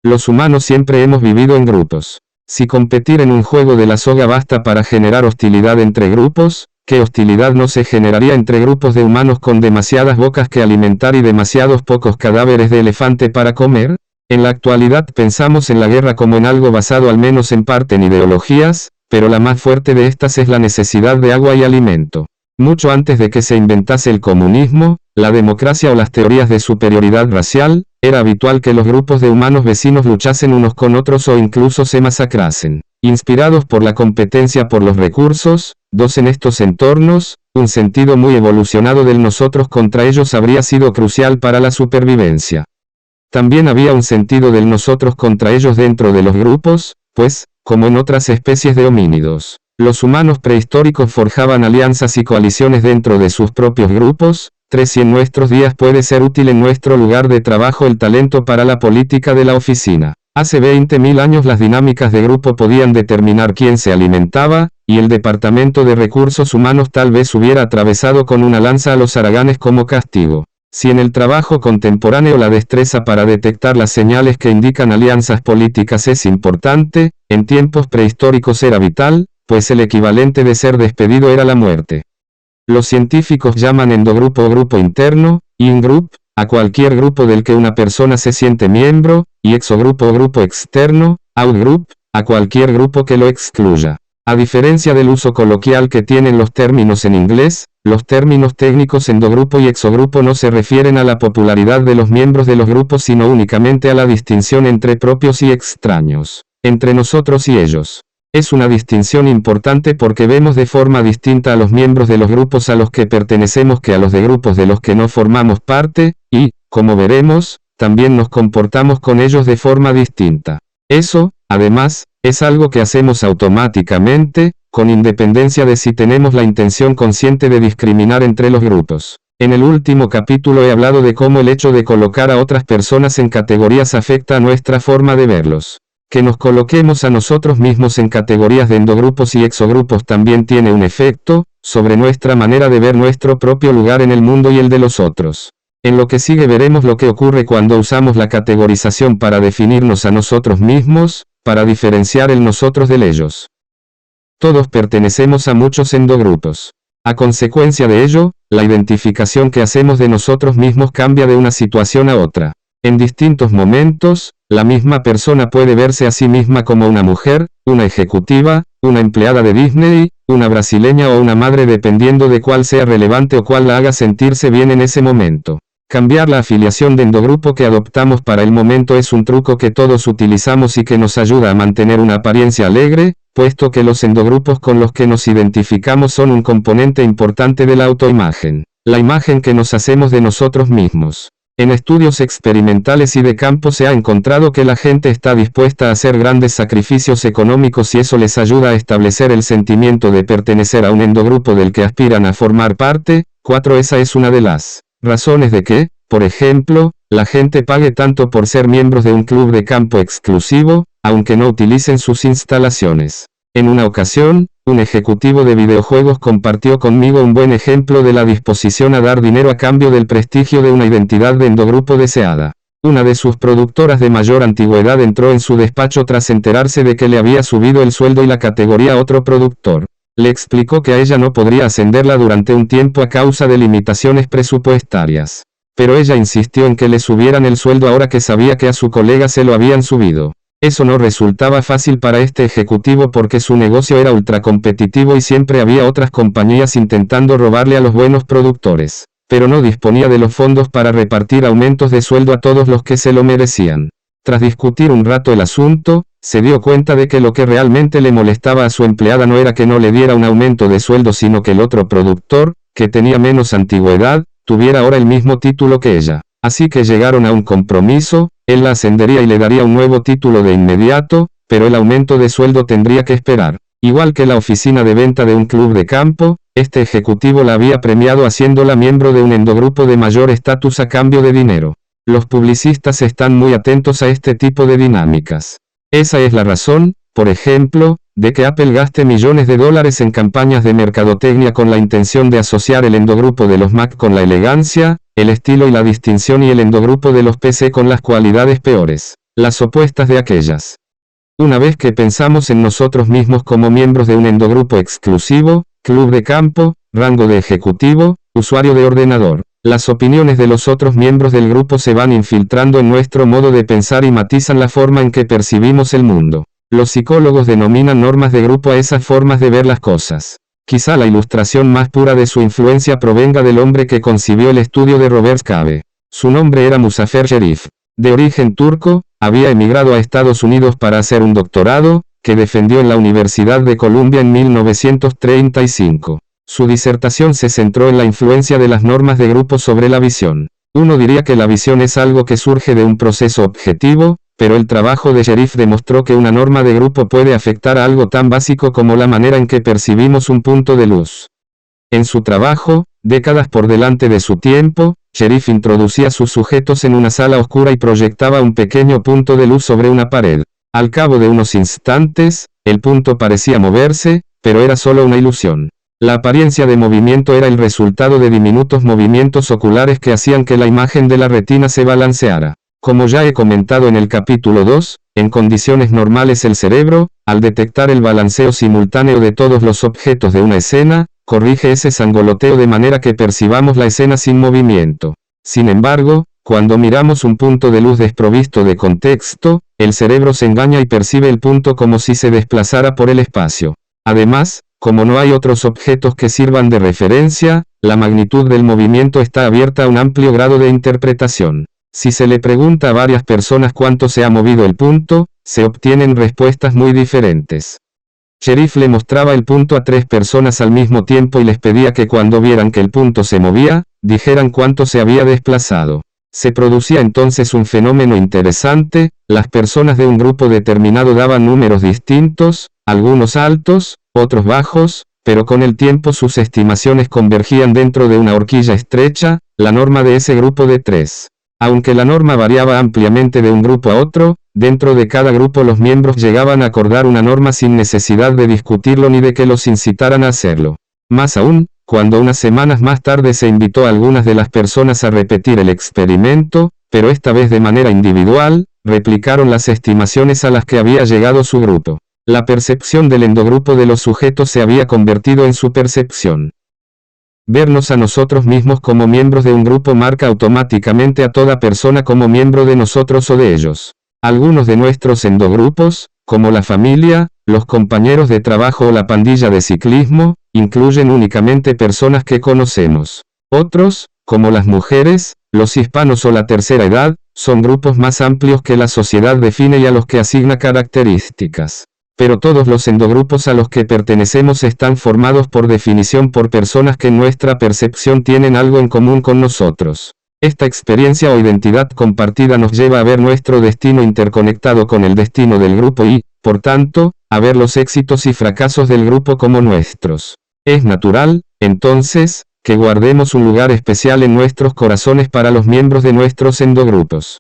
Los humanos siempre hemos vivido en grupos. Si competir en un juego de la soga basta para generar hostilidad entre grupos, ¿qué hostilidad no se generaría entre grupos de humanos con demasiadas bocas que alimentar y demasiados pocos cadáveres de elefante para comer? En la actualidad pensamos en la guerra como en algo basado al menos en parte en ideologías, pero la más fuerte de estas es la necesidad de agua y alimento. Mucho antes de que se inventase el comunismo, la democracia o las teorías de superioridad racial, era habitual que los grupos de humanos vecinos luchasen unos con otros o incluso se masacrasen. Inspirados por la competencia por los recursos, en estos entornos, un sentido muy evolucionado del nosotros contra ellos habría sido crucial para la supervivencia. También había un sentido del nosotros contra ellos dentro de los grupos, pues, como en otras especies de homínidos, los humanos prehistóricos forjaban alianzas y coaliciones dentro de sus propios grupos. Si en nuestros días puede ser útil en nuestro lugar de trabajo el talento para la política de la oficina. Hace 20.000 años las dinámicas de grupo podían determinar quién se alimentaba, y el Departamento de Recursos Humanos tal vez hubiera atravesado con una lanza a los haraganes como castigo. Si en el trabajo contemporáneo la destreza para detectar las señales que indican alianzas políticas es importante, en tiempos prehistóricos era vital, pues el equivalente de ser despedido era la muerte. Los científicos llaman endogrupo o grupo interno, in-group, a cualquier grupo del que una persona se siente miembro, y exogrupo o grupo externo, out-group, a cualquier grupo que lo excluya. A diferencia del uso coloquial que tienen los términos en inglés, los términos técnicos endogrupo y exogrupo no se refieren a la popularidad de los miembros de los grupos sino únicamente a la distinción entre propios y extraños, entre nosotros y ellos. Es una distinción importante porque vemos de forma distinta a los miembros de los grupos a los que pertenecemos que a los de grupos de los que no formamos parte, y, como veremos, también nos comportamos con ellos de forma distinta. Eso, además, es algo que hacemos automáticamente, con independencia de si tenemos la intención consciente de discriminar entre los grupos. En el último capítulo he hablado de cómo el hecho de colocar a otras personas en categorías afecta a nuestra forma de verlos. Que nos coloquemos a nosotros mismos en categorías de endogrupos y exogrupos también tiene un efecto sobre nuestra manera de ver nuestro propio lugar en el mundo y el de los otros. En lo que sigue veremos lo que ocurre cuando usamos la categorización para definirnos a nosotros mismos, para diferenciar el nosotros del ellos. Todos pertenecemos a muchos endogrupos. A consecuencia de ello, la identificación que hacemos de nosotros mismos cambia de una situación a otra. En distintos momentos, la misma persona puede verse a sí misma como una mujer, una ejecutiva, una empleada de Disney, una brasileña o una madre dependiendo de cuál sea relevante o cuál la haga sentirse bien en ese momento. Cambiar la afiliación de endogrupo que adoptamos para el momento es un truco que todos utilizamos y que nos ayuda a mantener una apariencia alegre, puesto que los endogrupos con los que nos identificamos son un componente importante de la autoimagen, la imagen que nos hacemos de nosotros mismos. En estudios experimentales y de campo se ha encontrado que la gente está dispuesta a hacer grandes sacrificios económicos si eso les ayuda a establecer el sentimiento de pertenecer a un endogrupo del que aspiran a formar parte. 4. Esa es una de las razones de que, por ejemplo, la gente pague tanto por ser miembros de un club de campo exclusivo, aunque no utilicen sus instalaciones. En una ocasión, un ejecutivo de videojuegos compartió conmigo un buen ejemplo de la disposición a dar dinero a cambio del prestigio de una identidad de endogrupo deseada. Una de sus productoras de mayor antigüedad entró en su despacho tras enterarse de que le había subido el sueldo y la categoría a otro productor. Le explicó que a ella no podría ascenderla durante un tiempo a causa de limitaciones presupuestarias. Pero ella insistió en que le subieran el sueldo ahora que sabía que a su colega se lo habían subido. Eso no resultaba fácil para este ejecutivo porque su negocio era ultracompetitivo y siempre había otras compañías intentando robarle a los buenos productores. Pero no disponía de los fondos para repartir aumentos de sueldo a todos los que se lo merecían. Tras discutir un rato el asunto, se dio cuenta de que lo que realmente le molestaba a su empleada no era que no le diera un aumento de sueldo sino que el otro productor, que tenía menos antigüedad, tuviera ahora el mismo título que ella. Así que llegaron a un compromiso, él la ascendería y le daría un nuevo título de inmediato, pero el aumento de sueldo tendría que esperar. Igual que la oficina de venta de un club de campo, este ejecutivo la había premiado haciéndola miembro de un endogrupo de mayor estatus a cambio de dinero. Los publicistas están muy atentos a este tipo de dinámicas. Esa es la razón, por ejemplo, de que Apple gaste millones de dólares en campañas de mercadotecnia con la intención de asociar el endogrupo de los Mac con la elegancia, el estilo y la distinción y el endogrupo de los PC con las cualidades peores, las opuestas de aquellas. Una vez que pensamos en nosotros mismos como miembros de un endogrupo exclusivo, club de campo, rango de ejecutivo, usuario de ordenador, las opiniones de los otros miembros del grupo se van infiltrando en nuestro modo de pensar y matizan la forma en que percibimos el mundo. Los psicólogos denominan normas de grupo a esas formas de ver las cosas. Quizá la ilustración más pura de su influencia provenga del hombre que concibió el estudio de Robert Cave. Su nombre era Muzaffer Sherif. De origen turco, había emigrado a Estados Unidos para hacer un doctorado, que defendió en la Universidad de Columbia en 1935. Su disertación se centró en la influencia de las normas de grupo sobre la visión. Uno diría que la visión es algo que surge de un proceso objetivo, pero el trabajo de Sherif demostró que una norma de grupo puede afectar a algo tan básico como la manera en que percibimos un punto de luz. En su trabajo, décadas por delante de su tiempo, Sherif introducía a sus sujetos en una sala oscura y proyectaba un pequeño punto de luz sobre una pared. Al cabo de unos instantes, el punto parecía moverse, pero era solo una ilusión. La apariencia de movimiento era el resultado de diminutos movimientos oculares que hacían que la imagen de la retina se balanceara. Como ya he comentado en el capítulo 2, en condiciones normales el cerebro, al detectar el balanceo simultáneo de todos los objetos de una escena, corrige ese sangoloteo de manera que percibamos la escena sin movimiento. Sin embargo, cuando miramos un punto de luz desprovisto de contexto, el cerebro se engaña y percibe el punto como si se desplazara por el espacio. Además, como no hay otros objetos que sirvan de referencia, la magnitud del movimiento está abierta a un amplio grado de interpretación. Si se le pregunta a varias personas cuánto se ha movido el punto, se obtienen respuestas muy diferentes. Sherif le mostraba el punto a 3 personas al mismo tiempo y les pedía que cuando vieran que el punto se movía, dijeran cuánto se había desplazado. Se producía entonces un fenómeno interesante, las personas de un grupo determinado daban números distintos, algunos altos, otros bajos, pero con el tiempo sus estimaciones convergían dentro de una horquilla estrecha, la norma de ese grupo de 3. Aunque la norma variaba ampliamente de un grupo a otro, dentro de cada grupo los miembros llegaban a acordar una norma sin necesidad de discutirlo ni de que los incitaran a hacerlo. Más aún, cuando unas semanas más tarde se invitó a algunas de las personas a repetir el experimento, pero esta vez de manera individual, replicaron las estimaciones a las que había llegado su grupo. La percepción del endogrupo de los sujetos se había convertido en su percepción. Vernos a nosotros mismos como miembros de un grupo marca automáticamente a toda persona como miembro de nosotros o de ellos. Algunos de nuestros endogrupos, como la familia, los compañeros de trabajo o la pandilla de ciclismo, incluyen únicamente personas que conocemos. Otros, como las mujeres, los hispanos o la tercera edad, son grupos más amplios que la sociedad define y a los que asigna características. Pero todos los endogrupos a los que pertenecemos están formados por definición por personas que en nuestra percepción tienen algo en común con nosotros. Esta experiencia o identidad compartida nos lleva a ver nuestro destino interconectado con el destino del grupo y, por tanto, a ver los éxitos y fracasos del grupo como nuestros. Es natural, entonces, que guardemos un lugar especial en nuestros corazones para los miembros de nuestros endogrupos.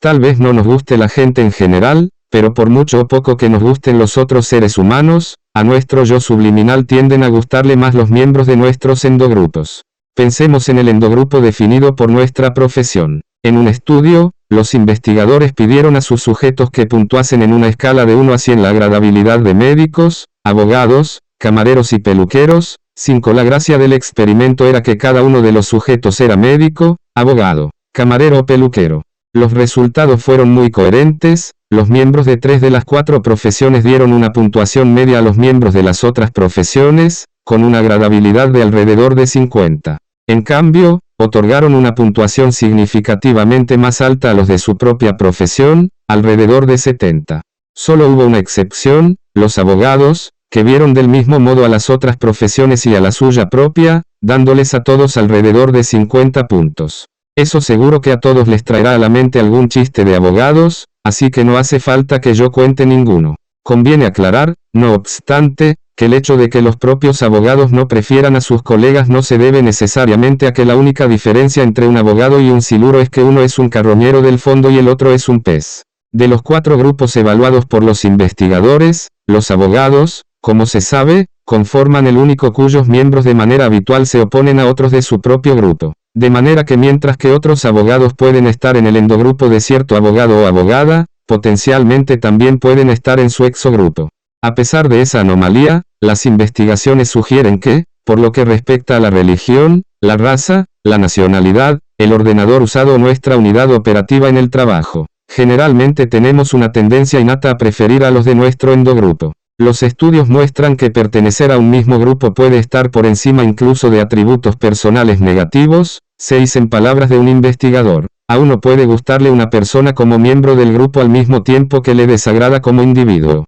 Tal vez no nos guste la gente en general, pero por mucho o poco que nos gusten los otros seres humanos, a nuestro yo subliminal tienden a gustarle más los miembros de nuestros endogrupos. Pensemos en el endogrupo definido por nuestra profesión. En un estudio, los investigadores pidieron a sus sujetos que puntuasen en una escala de 1 a 100 la agradabilidad de médicos, abogados, camareros y peluqueros. 5. La gracia del experimento era que cada uno de los sujetos era médico, abogado, camarero o peluquero. Los resultados fueron muy coherentes. Los miembros de 3 de las 4 profesiones dieron una puntuación media a los miembros de las otras profesiones, con una agradabilidad de alrededor de 50. En cambio, otorgaron una puntuación significativamente más alta a los de su propia profesión, alrededor de 70. Solo hubo una excepción, los abogados, que vieron del mismo modo a las otras profesiones y a la suya propia, dándoles a todos alrededor de 50 puntos. Eso seguro que a todos les traerá a la mente algún chiste de abogados, así que no hace falta que yo cuente ninguno. Conviene aclarar, no obstante, que el hecho de que los propios abogados no prefieran a sus colegas no se debe necesariamente a que la única diferencia entre un abogado y un siluro es que uno es un carroñero del fondo y el otro es un pez. De los 4 grupos evaluados por los investigadores, los abogados, como se sabe, conforman el único cuyos miembros de manera habitual se oponen a otros de su propio grupo. De manera que mientras que otros abogados pueden estar en el endogrupo de cierto abogado o abogada, potencialmente también pueden estar en su exogrupo. A pesar de esa anomalía, las investigaciones sugieren que, por lo que respecta a la religión, la raza, la nacionalidad, el ordenador usado o nuestra unidad operativa en el trabajo, generalmente tenemos una tendencia innata a preferir a los de nuestro endogrupo. Los estudios muestran que pertenecer a un mismo grupo puede estar por encima incluso de atributos personales negativos. 6. En palabras de un investigador, a uno puede gustarle una persona como miembro del grupo al mismo tiempo que le desagrada como individuo.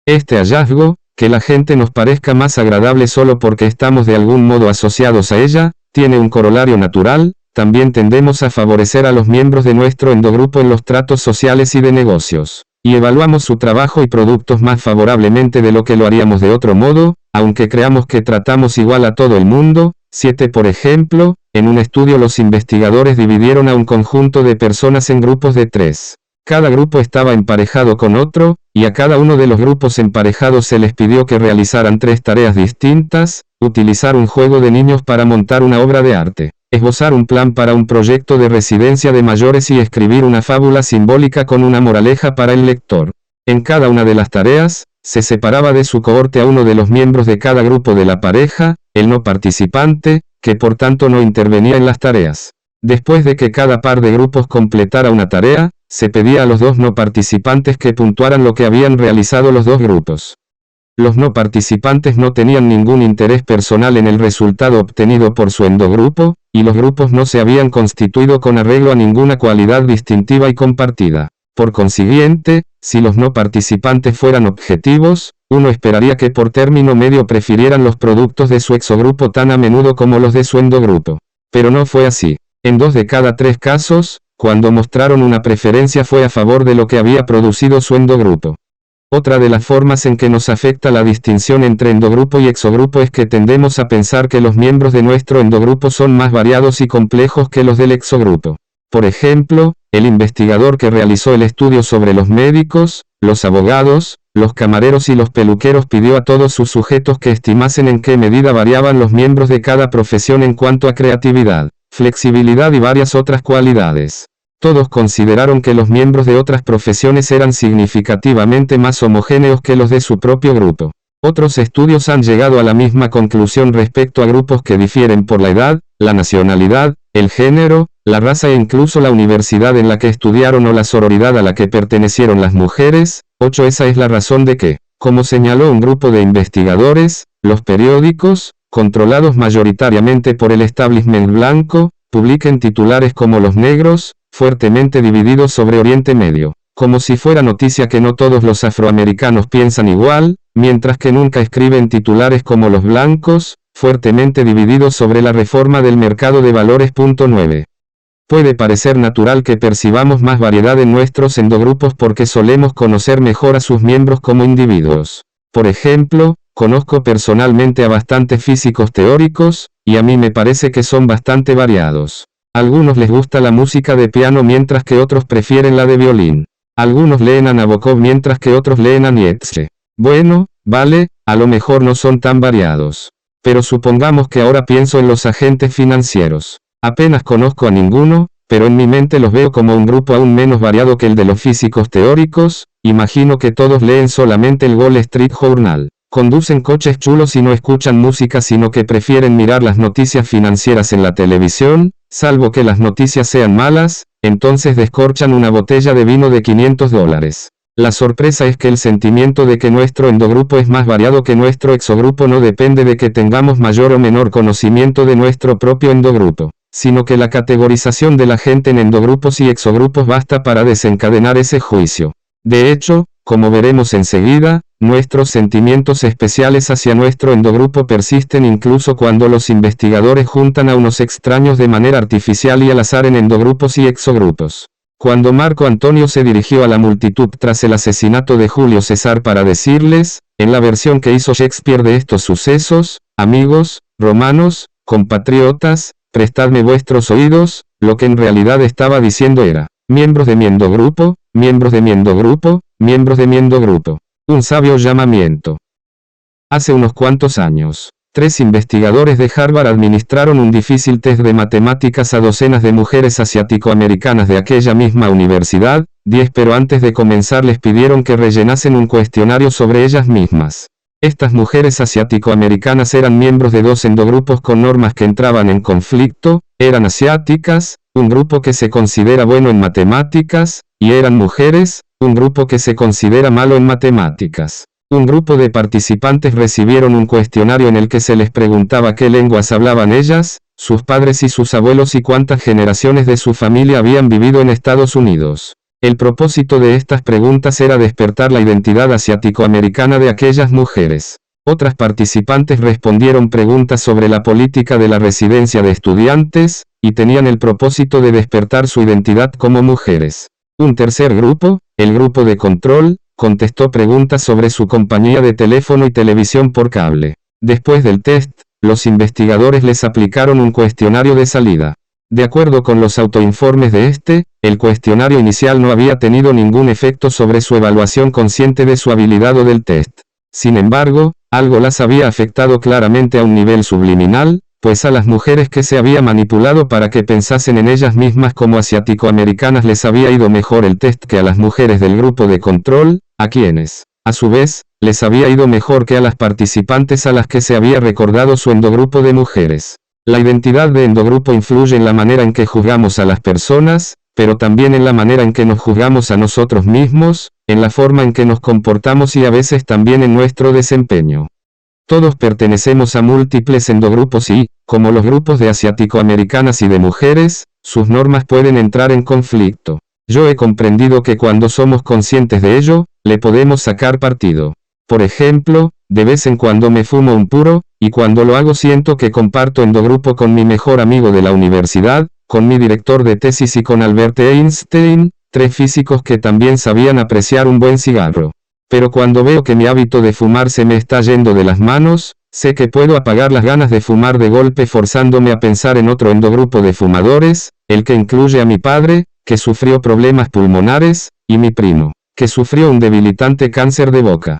Este hallazgo, que la gente nos parezca más agradable solo porque estamos de algún modo asociados a ella, tiene un corolario natural. También tendemos a favorecer a los miembros de nuestro endogrupo en los tratos sociales y de negocios, y evaluamos su trabajo y productos más favorablemente de lo que lo haríamos de otro modo, aunque creamos que tratamos igual a todo el mundo. 7. Por ejemplo, en un estudio los investigadores dividieron a un conjunto de personas en grupos de 3. Cada grupo estaba emparejado con otro, y a cada uno de los grupos emparejados se les pidió que realizaran 3 tareas distintas: utilizar un juego de niños para montar una obra de arte, esbozar un plan para un proyecto de residencia de mayores y escribir una fábula simbólica con una moraleja para el lector. En cada una de las tareas, se separaba de su cohorte a uno de los miembros de cada grupo de la pareja, el no participante, que por tanto no intervenía en las tareas. Después de que cada par de grupos completara una tarea, se pedía a los 2 no participantes que puntuaran lo que habían realizado los 2 grupos. Los no participantes no tenían ningún interés personal en el resultado obtenido por su endogrupo, y los grupos no se habían constituido con arreglo a ninguna cualidad distintiva y compartida. Por consiguiente, si los no participantes fueran objetivos, uno esperaría que por término medio prefirieran los productos de su exogrupo tan a menudo como los de su endogrupo. Pero no fue así. En 2 de cada 3 casos, cuando mostraron una preferencia fue a favor de lo que había producido su endogrupo. Otra de las formas en que nos afecta la distinción entre endogrupo y exogrupo es que tendemos a pensar que los miembros de nuestro endogrupo son más variados y complejos que los del exogrupo. Por ejemplo, el investigador que realizó el estudio sobre los médicos, los abogados, los camareros y los peluqueros pidió a todos sus sujetos que estimasen en qué medida variaban los miembros de cada profesión en cuanto a creatividad, flexibilidad y varias otras cualidades. Todos consideraron que los miembros de otras profesiones eran significativamente más homogéneos que los de su propio grupo. Otros estudios han llegado a la misma conclusión respecto a grupos que difieren por la edad, la nacionalidad, el género, la raza e incluso la universidad en la que estudiaron o la sororidad a la que pertenecieron las mujeres. 8. Esa es la razón de que, como señaló un grupo de investigadores, los periódicos, controlados mayoritariamente por el establishment blanco, publiquen titulares como los negros, fuertemente divididos sobre Oriente Medio, como si fuera noticia que no todos los afroamericanos piensan igual, mientras que nunca escriben titulares como los blancos, fuertemente divididos sobre la reforma del mercado de valores. 9. Puede parecer natural que percibamos más variedad en nuestros endogrupos porque solemos conocer mejor a sus miembros como individuos. Por ejemplo, conozco personalmente a bastantes físicos teóricos, y a mí me parece que son bastante variados. Algunos les gusta la música de piano mientras que otros prefieren la de violín. Algunos leen a Nabokov mientras que otros leen a Nietzsche. Bueno, vale, a lo mejor no son tan variados. Pero supongamos que ahora pienso en los agentes financieros. Apenas conozco a ninguno, pero en mi mente los veo como un grupo aún menos variado que el de los físicos teóricos. Imagino que todos leen solamente el Wall Street Journal. Conducen coches chulos y no escuchan música sino que prefieren mirar las noticias financieras en la televisión, salvo que las noticias sean malas, entonces descorchan una botella de vino de $500. La sorpresa es que el sentimiento de que nuestro endogrupo es más variado que nuestro exogrupo no depende de que tengamos mayor o menor conocimiento de nuestro propio endogrupo, sino que la categorización de la gente en endogrupos y exogrupos basta para desencadenar ese juicio. De hecho, como veremos enseguida, nuestros sentimientos especiales hacia nuestro endogrupo persisten incluso cuando los investigadores juntan a unos extraños de manera artificial y al azar en endogrupos y exogrupos. Cuando Marco Antonio se dirigió a la multitud tras el asesinato de Julio César para decirles, en la versión que hizo Shakespeare de estos sucesos, amigos, romanos, compatriotas, prestadme vuestros oídos, lo que en realidad estaba diciendo era, miembros de mi endogrupo, miembros de mi endogrupo, miembros de mi endogrupo. Un sabio llamamiento. Hace unos cuantos años, 3 investigadores de Harvard administraron un difícil test de matemáticas a docenas de mujeres asiático-americanas de aquella misma universidad, 10 pero antes de comenzar les pidieron que rellenasen un cuestionario sobre ellas mismas. Estas mujeres asiático-americanas eran miembros de 2 endogrupos con normas que entraban en conflicto, eran asiáticas, un grupo que se considera bueno en matemáticas, y eran mujeres, un grupo que se considera malo en matemáticas. Un grupo de participantes recibieron un cuestionario en el que se les preguntaba qué lenguas hablaban ellas, sus padres y sus abuelos y cuántas generaciones de su familia habían vivido en Estados Unidos. El propósito de estas preguntas era despertar la identidad asiático-americana de aquellas mujeres. Otras participantes respondieron preguntas sobre la política de la residencia de estudiantes, y tenían el propósito de despertar su identidad como mujeres. Un tercer grupo, el grupo de control, contestó preguntas sobre su compañía de teléfono y televisión por cable. Después del test, los investigadores les aplicaron un cuestionario de salida. De acuerdo con los autoinformes de el cuestionario inicial no había tenido ningún efecto sobre su evaluación consciente de su habilidad o del test. Sin embargo, algo las había afectado claramente a un nivel subliminal, pues a las mujeres que se había manipulado para que pensasen en ellas mismas como asiático-americanas les había ido mejor el test que a las mujeres del grupo de control, a quienes, a su vez, les había ido mejor que a las participantes a las que se había recordado su endogrupo de mujeres. La identidad de endogrupo influye en la manera en que juzgamos a las personas, pero también en la manera en que nos juzgamos a nosotros mismos, en la forma en que nos comportamos y a veces también en nuestro desempeño. Todos pertenecemos a múltiples endogrupos y, como los grupos de asiático-americanas y de mujeres, sus normas pueden entrar en conflicto. Yo he comprendido que cuando somos conscientes de ello, le podemos sacar partido. Por ejemplo, de vez en cuando me fumo un puro, y cuando lo hago siento que comparto endogrupo con mi mejor amigo de la universidad, con mi director de tesis y con Albert Einstein, 3 físicos que también sabían apreciar un buen cigarro. Pero cuando veo que mi hábito de fumar se me está yendo de las manos, sé que puedo apagar las ganas de fumar de golpe forzándome a pensar en otro endogrupo de fumadores, el que incluye a mi padre, que sufrió problemas pulmonares, y mi primo, que sufrió un debilitante cáncer de boca.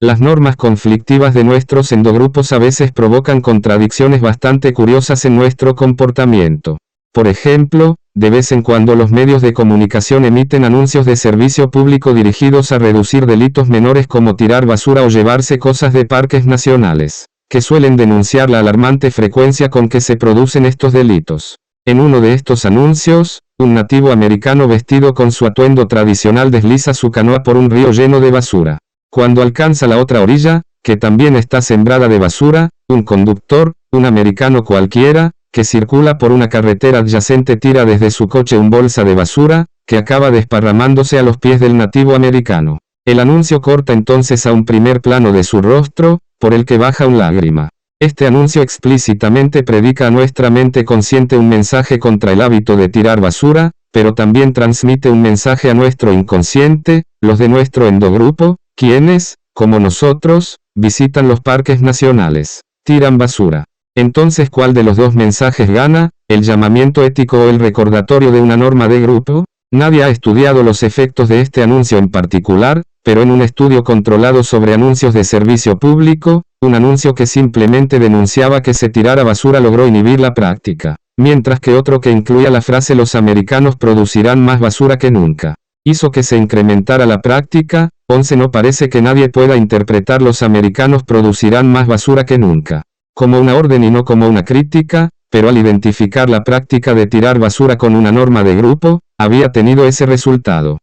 Las normas conflictivas de nuestros endogrupos a veces provocan contradicciones bastante curiosas en nuestro comportamiento. Por ejemplo, de vez en cuando los medios de comunicación emiten anuncios de servicio público dirigidos a reducir delitos menores como tirar basura o llevarse cosas de parques nacionales, que suelen denunciar la alarmante frecuencia con que se producen estos delitos. En uno de estos anuncios, un nativo americano vestido con su atuendo tradicional desliza su canoa por un río lleno de basura. Cuando alcanza la otra orilla, que también está sembrada de basura, un conductor, un americano cualquiera, que circula por una carretera adyacente tira desde su coche un bolsa de basura, que acaba desparramándose a los pies del nativo americano. El anuncio corta entonces a un primer plano de su rostro, por el que baja una lágrima. Este anuncio explícitamente predica a nuestra mente consciente un mensaje contra el hábito de tirar basura, pero también transmite un mensaje a nuestro inconsciente, los de nuestro endogrupo, quienes, como nosotros, visitan los parques nacionales, tiran basura. Entonces, ¿cuál de los dos mensajes gana, el llamamiento ético o el recordatorio de una norma de grupo? Nadie ha estudiado los efectos de este anuncio en particular, pero en un estudio controlado sobre anuncios de servicio público, un anuncio que simplemente denunciaba que se tirara basura logró inhibir la práctica, mientras que otro que incluía la frase "los americanos producirán más basura que nunca", hizo que se incrementara la práctica. 11. No parece que nadie pueda interpretar "los americanos producirán más basura que nunca" como una orden y no como una crítica, pero al identificar la práctica de tirar basura con una norma de grupo, había tenido ese resultado.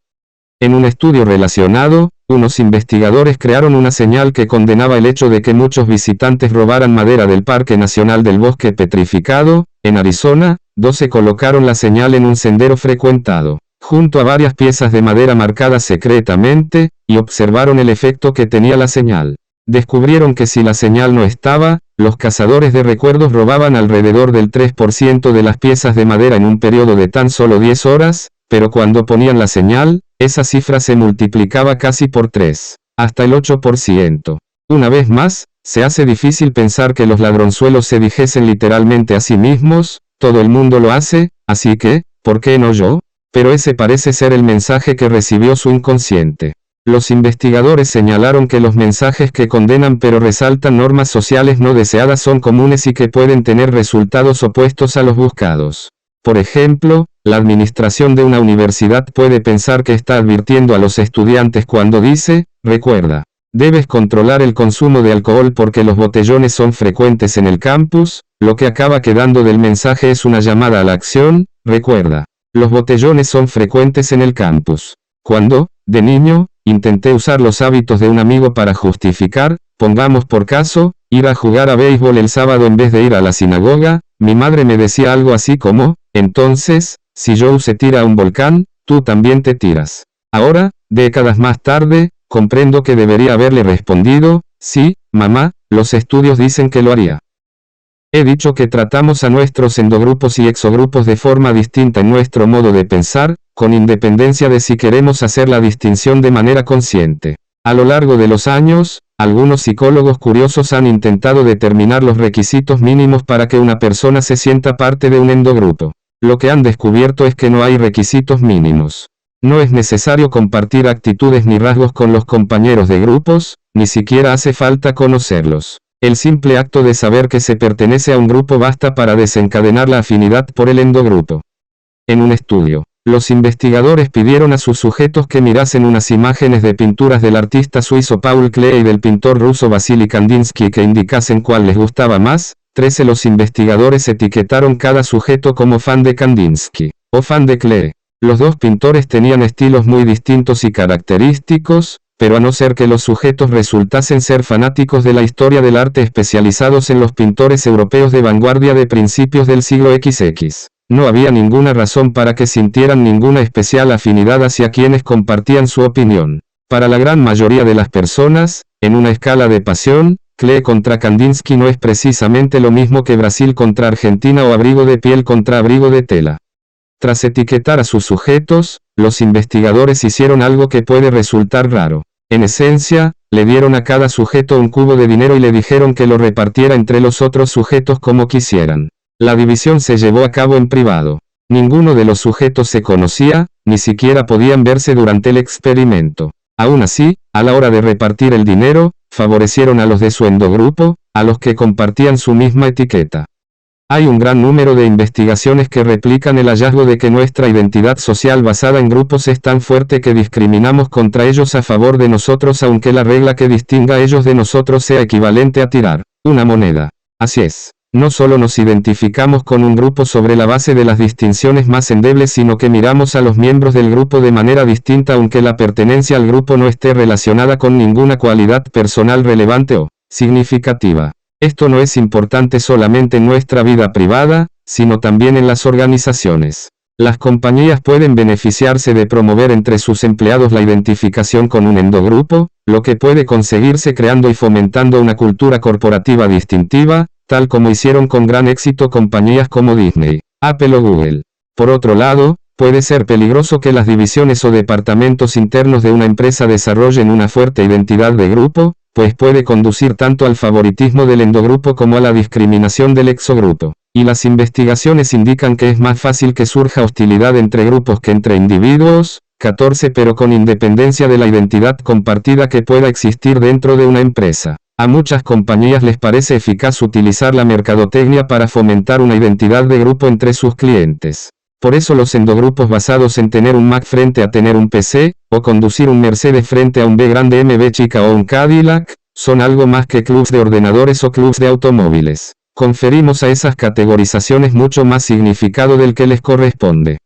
En un estudio relacionado, unos investigadores crearon una señal que condenaba el hecho de que muchos visitantes robaran madera del Parque Nacional del Bosque Petrificado, en Arizona. 12. Colocaron la señal en un sendero frecuentado, junto a varias piezas de madera marcadas secretamente, y observaron el efecto que tenía la señal. Descubrieron que si la señal no estaba, los cazadores de recuerdos robaban alrededor del 3% de las piezas de madera en un periodo de tan solo 10 horas, pero cuando ponían la señal, esa cifra se multiplicaba casi por 3, hasta el 8%. Una vez más, se hace difícil pensar que los ladronzuelos se dijesen literalmente a sí mismos, todo el mundo lo hace, así que, ¿por qué no yo? Pero ese parece ser el mensaje que recibió su inconsciente. Los investigadores señalaron que los mensajes que condenan pero resaltan normas sociales no deseadas son comunes y que pueden tener resultados opuestos a los buscados. Por ejemplo, la administración de una universidad puede pensar que está advirtiendo a los estudiantes cuando dice: recuerda, debes controlar el consumo de alcohol porque los botellones son frecuentes en el campus. Lo que acaba quedando del mensaje es una llamada a la acción: recuerda, los botellones son frecuentes en el campus. Cuando, de niño, intenté usar los hábitos de un amigo para justificar, pongamos por caso, ir a jugar a béisbol el sábado en vez de ir a la sinagoga, mi madre me decía algo así como: entonces, si Joe se tira a un volcán, tú también te tiras. Ahora, décadas más tarde, comprendo que debería haberle respondido: sí, mamá, los estudios dicen que lo haría. He dicho que tratamos a nuestros endogrupos y exogrupos de forma distinta en nuestro modo de pensar, con independencia de si queremos hacer la distinción de manera consciente. A lo largo de los años, algunos psicólogos curiosos han intentado determinar los requisitos mínimos para que una persona se sienta parte de un endogrupo. Lo que han descubierto es que no hay requisitos mínimos. No es necesario compartir actitudes ni rasgos con los compañeros de grupos, ni siquiera hace falta conocerlos. El simple acto de saber que se pertenece a un grupo basta para desencadenar la afinidad por el endogrupo. En un estudio, los investigadores pidieron a sus sujetos que mirasen unas imágenes de pinturas del artista suizo Paul Klee y del pintor ruso Vasily Kandinsky que indicasen cuál les gustaba más. 13. Los investigadores etiquetaron cada sujeto como fan de Kandinsky o fan de Klee. Los dos pintores tenían estilos muy distintos y característicos, pero a no ser que los sujetos resultasen ser fanáticos de la historia del arte especializados en los pintores europeos de vanguardia de principios del siglo XX, no había ninguna razón para que sintieran ninguna especial afinidad hacia quienes compartían su opinión. Para la gran mayoría de las personas, en una escala de pasión, Klee contra Kandinsky no es precisamente lo mismo que Brasil contra Argentina o abrigo de piel contra abrigo de tela. Tras etiquetar a sus sujetos, los investigadores hicieron algo que puede resultar raro. En esencia, le dieron a cada sujeto un cubo de dinero y le dijeron que lo repartiera entre los otros sujetos como quisieran. La división se llevó a cabo en privado. Ninguno de los sujetos se conocía, ni siquiera podían verse durante el experimento. Aún así, a la hora de repartir el dinero, favorecieron a los de su endogrupo, a los que compartían su misma etiqueta. Hay un gran número de investigaciones que replican el hallazgo de que nuestra identidad social basada en grupos es tan fuerte que discriminamos contra ellos a favor de nosotros aunque la regla que distinga a ellos de nosotros sea equivalente a tirar una moneda. Así es. No solo nos identificamos con un grupo sobre la base de las distinciones más endebles sino que miramos a los miembros del grupo de manera distinta aunque la pertenencia al grupo no esté relacionada con ninguna cualidad personal relevante o significativa. Esto no es importante solamente en nuestra vida privada, sino también en las organizaciones. Las compañías pueden beneficiarse de promover entre sus empleados la identificación con un endogrupo, lo que puede conseguirse creando y fomentando una cultura corporativa distintiva, tal como hicieron con gran éxito compañías como Disney, Apple o Google. Por otro lado, puede ser peligroso que las divisiones o departamentos internos de una empresa desarrollen una fuerte identidad de grupo, pues puede conducir tanto al favoritismo del endogrupo como a la discriminación del exogrupo. Y las investigaciones indican que es más fácil que surja hostilidad entre grupos que entre individuos. 14 Pero con independencia de la identidad compartida que pueda existir dentro de una empresa. A muchas compañías les parece eficaz utilizar la mercadotecnia para fomentar una identidad de grupo entre sus clientes. Por eso los endogrupos basados en tener un Mac frente a tener un PC, o conducir un Mercedes frente a un B grande MB chica o un Cadillac, son algo más que clubs de ordenadores o clubs de automóviles. Conferimos a esas categorizaciones mucho más significado del que les corresponde.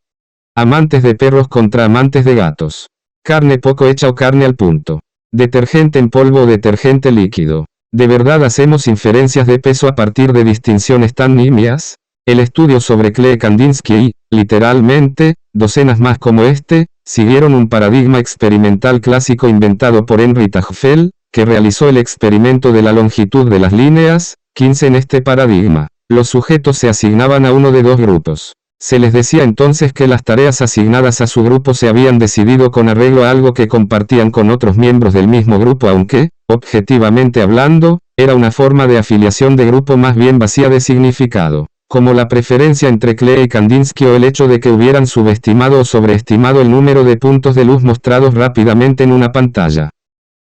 Amantes de perros contra amantes de gatos. Carne poco hecha o carne al punto. Detergente en polvo o detergente líquido. ¿De verdad hacemos inferencias de peso a partir de distinciones tan nimias? El estudio sobre Klee Kandinsky y, literalmente, docenas más como este, siguieron un paradigma experimental clásico inventado por Henry Tajfel, que realizó el experimento de la longitud de las líneas. 15 En este paradigma, los sujetos se asignaban a uno de dos grupos. Se les decía entonces que las tareas asignadas a su grupo se habían decidido con arreglo a algo que compartían con otros miembros del mismo grupo aunque, objetivamente hablando, era una forma de afiliación de grupo más bien vacía de significado. Como la preferencia entre Klee y Kandinsky o el hecho de que hubieran subestimado o sobreestimado el número de puntos de luz mostrados rápidamente en una pantalla.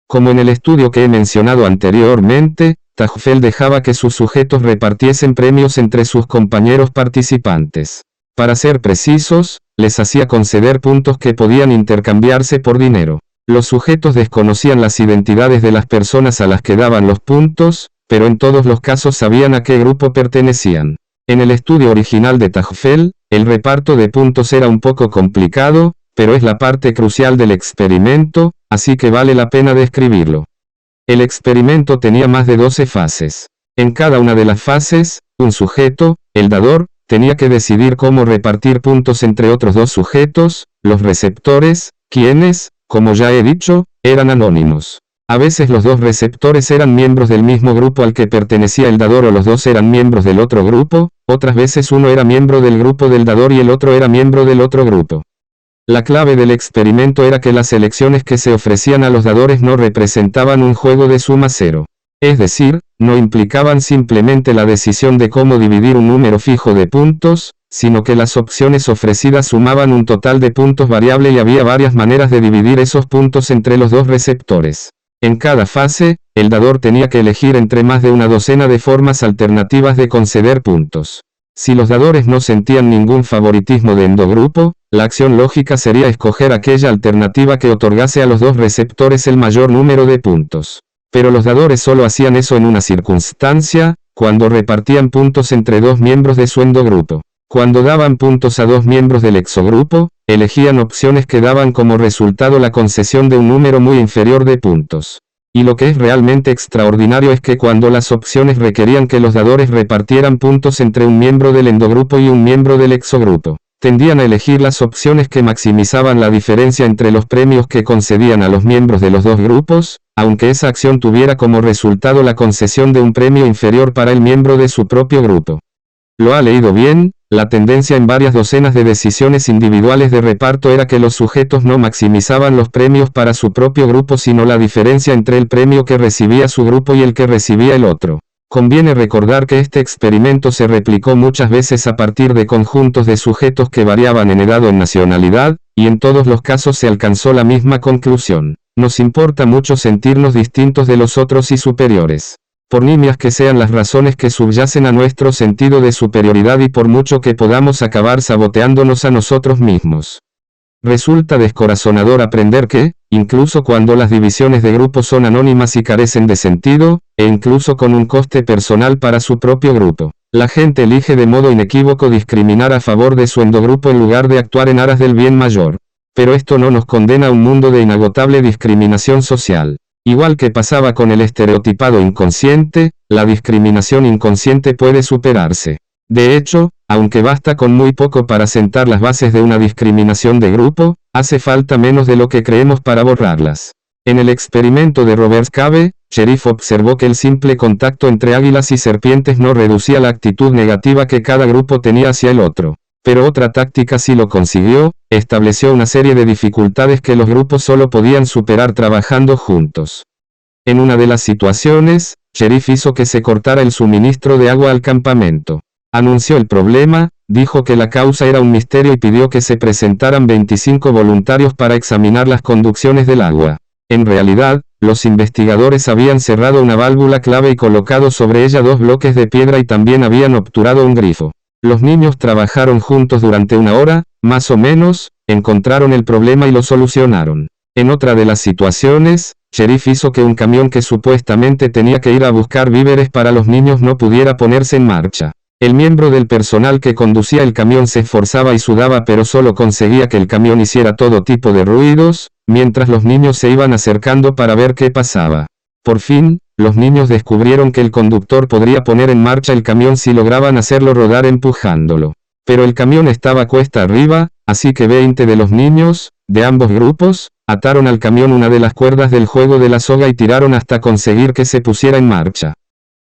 Como en el estudio que he mencionado anteriormente, Tajfel dejaba que sus sujetos repartiesen premios entre sus compañeros participantes. Para ser precisos, les hacía conceder puntos que podían intercambiarse por dinero. Los sujetos desconocían las identidades de las personas a las que daban los puntos, pero en todos los casos sabían a qué grupo pertenecían. En el estudio original de Tajfel, el reparto de puntos era un poco complicado, pero es la parte crucial del experimento, así que vale la pena describirlo. El experimento tenía más de 12 fases. En cada una de las fases, un sujeto, el dador, tenía que decidir cómo repartir puntos entre otros dos sujetos, los receptores, quienes, como ya he dicho, eran anónimos. A veces los dos receptores eran miembros del mismo grupo al que pertenecía el dador o los dos eran miembros del otro grupo, otras veces uno era miembro del grupo del dador y el otro era miembro del otro grupo. La clave del experimento era que las elecciones que se ofrecían a los dadores no representaban un juego de suma cero. Es decir, no implicaban simplemente la decisión de cómo dividir un número fijo de puntos, sino que las opciones ofrecidas sumaban un total de puntos variable y había varias maneras de dividir esos puntos entre los dos receptores. En cada fase, el dador tenía que elegir entre más de una docena de formas alternativas de conceder puntos. Si los dadores no sentían ningún favoritismo de endogrupo, la acción lógica sería escoger aquella alternativa que otorgase a los dos receptores el mayor número de puntos. Pero los dadores solo hacían eso en una circunstancia, cuando repartían puntos entre dos miembros de su endogrupo. Cuando daban puntos a dos miembros del exogrupo, elegían opciones que daban como resultado la concesión de un número muy inferior de puntos. Y lo que es realmente extraordinario es que cuando las opciones requerían que los dadores repartieran puntos entre un miembro del endogrupo y un miembro del exogrupo, tendían a elegir las opciones que maximizaban la diferencia entre los premios que concedían a los miembros de los dos grupos, aunque esa acción tuviera como resultado la concesión de un premio inferior para el miembro de su propio grupo. ¿Lo ha leído bien? La tendencia en varias docenas de decisiones individuales de reparto era que los sujetos no maximizaban los premios para su propio grupo sino la diferencia entre el premio que recibía su grupo y el que recibía el otro. Conviene recordar que este experimento se replicó muchas veces a partir de conjuntos de sujetos que variaban en edad o en nacionalidad, y en todos los casos se alcanzó la misma conclusión. Nos importa mucho sentirnos distintos de los otros y superiores. Por nimias que sean las razones que subyacen a nuestro sentido de superioridad y por mucho que podamos acabar saboteándonos a nosotros mismos. Resulta descorazonador aprender que, incluso cuando las divisiones de grupo son anónimas y carecen de sentido, e incluso con un coste personal para su propio grupo, la gente elige de modo inequívoco discriminar a favor de su endogrupo en lugar de actuar en aras del bien mayor. Pero esto no nos condena a un mundo de inagotable discriminación social. Igual que pasaba con el estereotipado inconsciente, la discriminación inconsciente puede superarse. De hecho, aunque basta con muy poco para sentar las bases de una discriminación de grupo, hace falta menos de lo que creemos para borrarlas. En el experimento de Robert Cave, Cherif observó que el simple contacto entre águilas y serpientes no reducía la actitud negativa que cada grupo tenía hacia el otro. Pero otra táctica sí lo consiguió, estableció una serie de dificultades que los grupos solo podían superar trabajando juntos. En una de las situaciones, Cherif hizo que se cortara el suministro de agua al campamento. Anunció el problema, dijo que la causa era un misterio y pidió que se presentaran 25 voluntarios para examinar las conducciones del agua. En realidad, los investigadores habían cerrado una válvula clave y colocado sobre ella 2 bloques de piedra y también habían obturado un grifo. Los niños trabajaron juntos durante 1 hora, más o menos, encontraron el problema y lo solucionaron. En otra de las situaciones, Cherif hizo que un camión que supuestamente tenía que ir a buscar víveres para los niños no pudiera ponerse en marcha. El miembro del personal que conducía el camión se esforzaba y sudaba pero solo conseguía que el camión hiciera todo tipo de ruidos, mientras los niños se iban acercando para ver qué pasaba. Por fin, los niños descubrieron que el conductor podría poner en marcha el camión si lograban hacerlo rodar empujándolo. Pero el camión estaba cuesta arriba, así que 20 de los niños, de ambos grupos, ataron al camión una de las cuerdas del juego de la soga y tiraron hasta conseguir que se pusiera en marcha.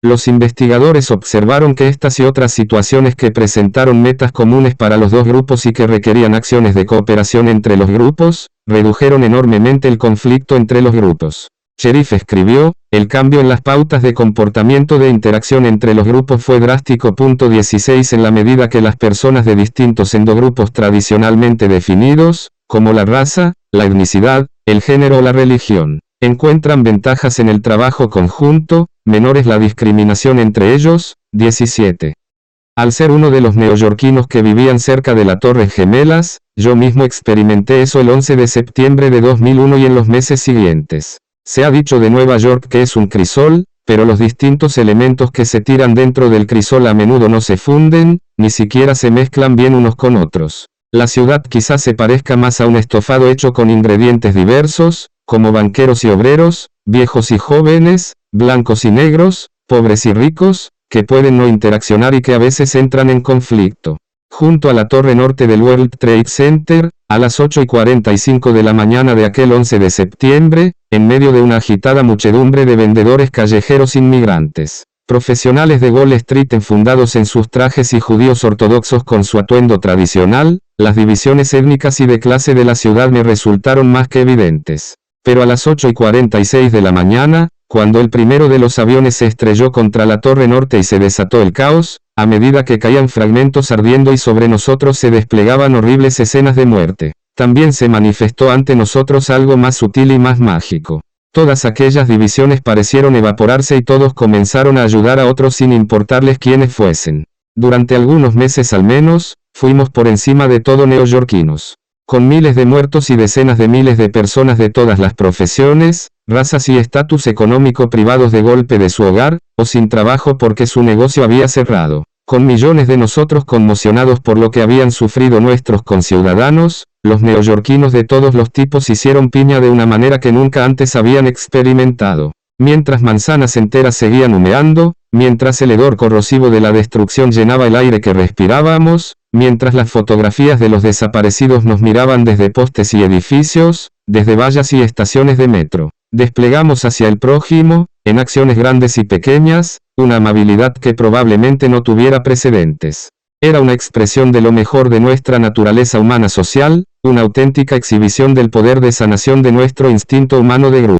Los investigadores observaron que estas y otras situaciones que presentaron metas comunes para los 2 grupos y que requerían acciones de cooperación entre los grupos, redujeron enormemente el conflicto entre los grupos. Cherif escribió, el cambio en las pautas de comportamiento de interacción entre los grupos fue drástico. 16 En la medida que las personas de distintos endogrupos tradicionalmente definidos, como la raza, la etnicidad, el género o la religión, encuentran ventajas en el trabajo conjunto, menor es la discriminación entre ellos. 17. Al ser uno de los neoyorquinos que vivían cerca de las Torres Gemelas, yo mismo experimenté eso el 11 de septiembre de 2001 y en los meses siguientes. Se ha dicho de Nueva York que es un crisol, pero los distintos elementos que se tiran dentro del crisol a menudo no se funden, ni siquiera se mezclan bien unos con otros. La ciudad quizás se parezca más a un estofado hecho con ingredientes diversos, como banqueros y obreros, viejos y jóvenes, blancos y negros, pobres y ricos, que pueden no interaccionar y que a veces entran en conflicto. Junto a la torre norte del World Trade Center, a las 8:45 de la mañana de aquel 11 de septiembre, en medio de una agitada muchedumbre de vendedores callejeros inmigrantes, profesionales de Wall Street enfundados en sus trajes y judíos ortodoxos con su atuendo tradicional, las divisiones étnicas y de clase de la ciudad me resultaron más que evidentes. Pero a las 8:46 de la mañana, cuando el primero de los aviones se estrelló contra la torre norte y se desató el caos, a medida que caían fragmentos ardiendo y sobre nosotros se desplegaban horribles escenas de muerte, también se manifestó ante nosotros algo más sutil y más mágico. Todas aquellas divisiones parecieron evaporarse y todos comenzaron a ayudar a otros sin importarles quiénes fuesen. Durante algunos meses al menos, fuimos por encima de todo neoyorquinos. Con miles de muertos y decenas de miles de personas de todas las profesiones, razas y estatus económico privados de golpe de su hogar, o sin trabajo porque su negocio había cerrado. Con millones de nosotros conmocionados por lo que habían sufrido nuestros conciudadanos, los neoyorquinos de todos los tipos hicieron piña de una manera que nunca antes habían experimentado. Mientras manzanas enteras seguían humeando, mientras el hedor corrosivo de la destrucción llenaba el aire que respirábamos, mientras las fotografías de los desaparecidos nos miraban desde postes y edificios, desde vallas y estaciones de metro, desplegamos hacia el prójimo, en acciones grandes y pequeñas, una amabilidad que probablemente no tuviera precedentes. Era una expresión de lo mejor de nuestra naturaleza humana social, una auténtica exhibición del poder de sanación de nuestro instinto humano de grupo.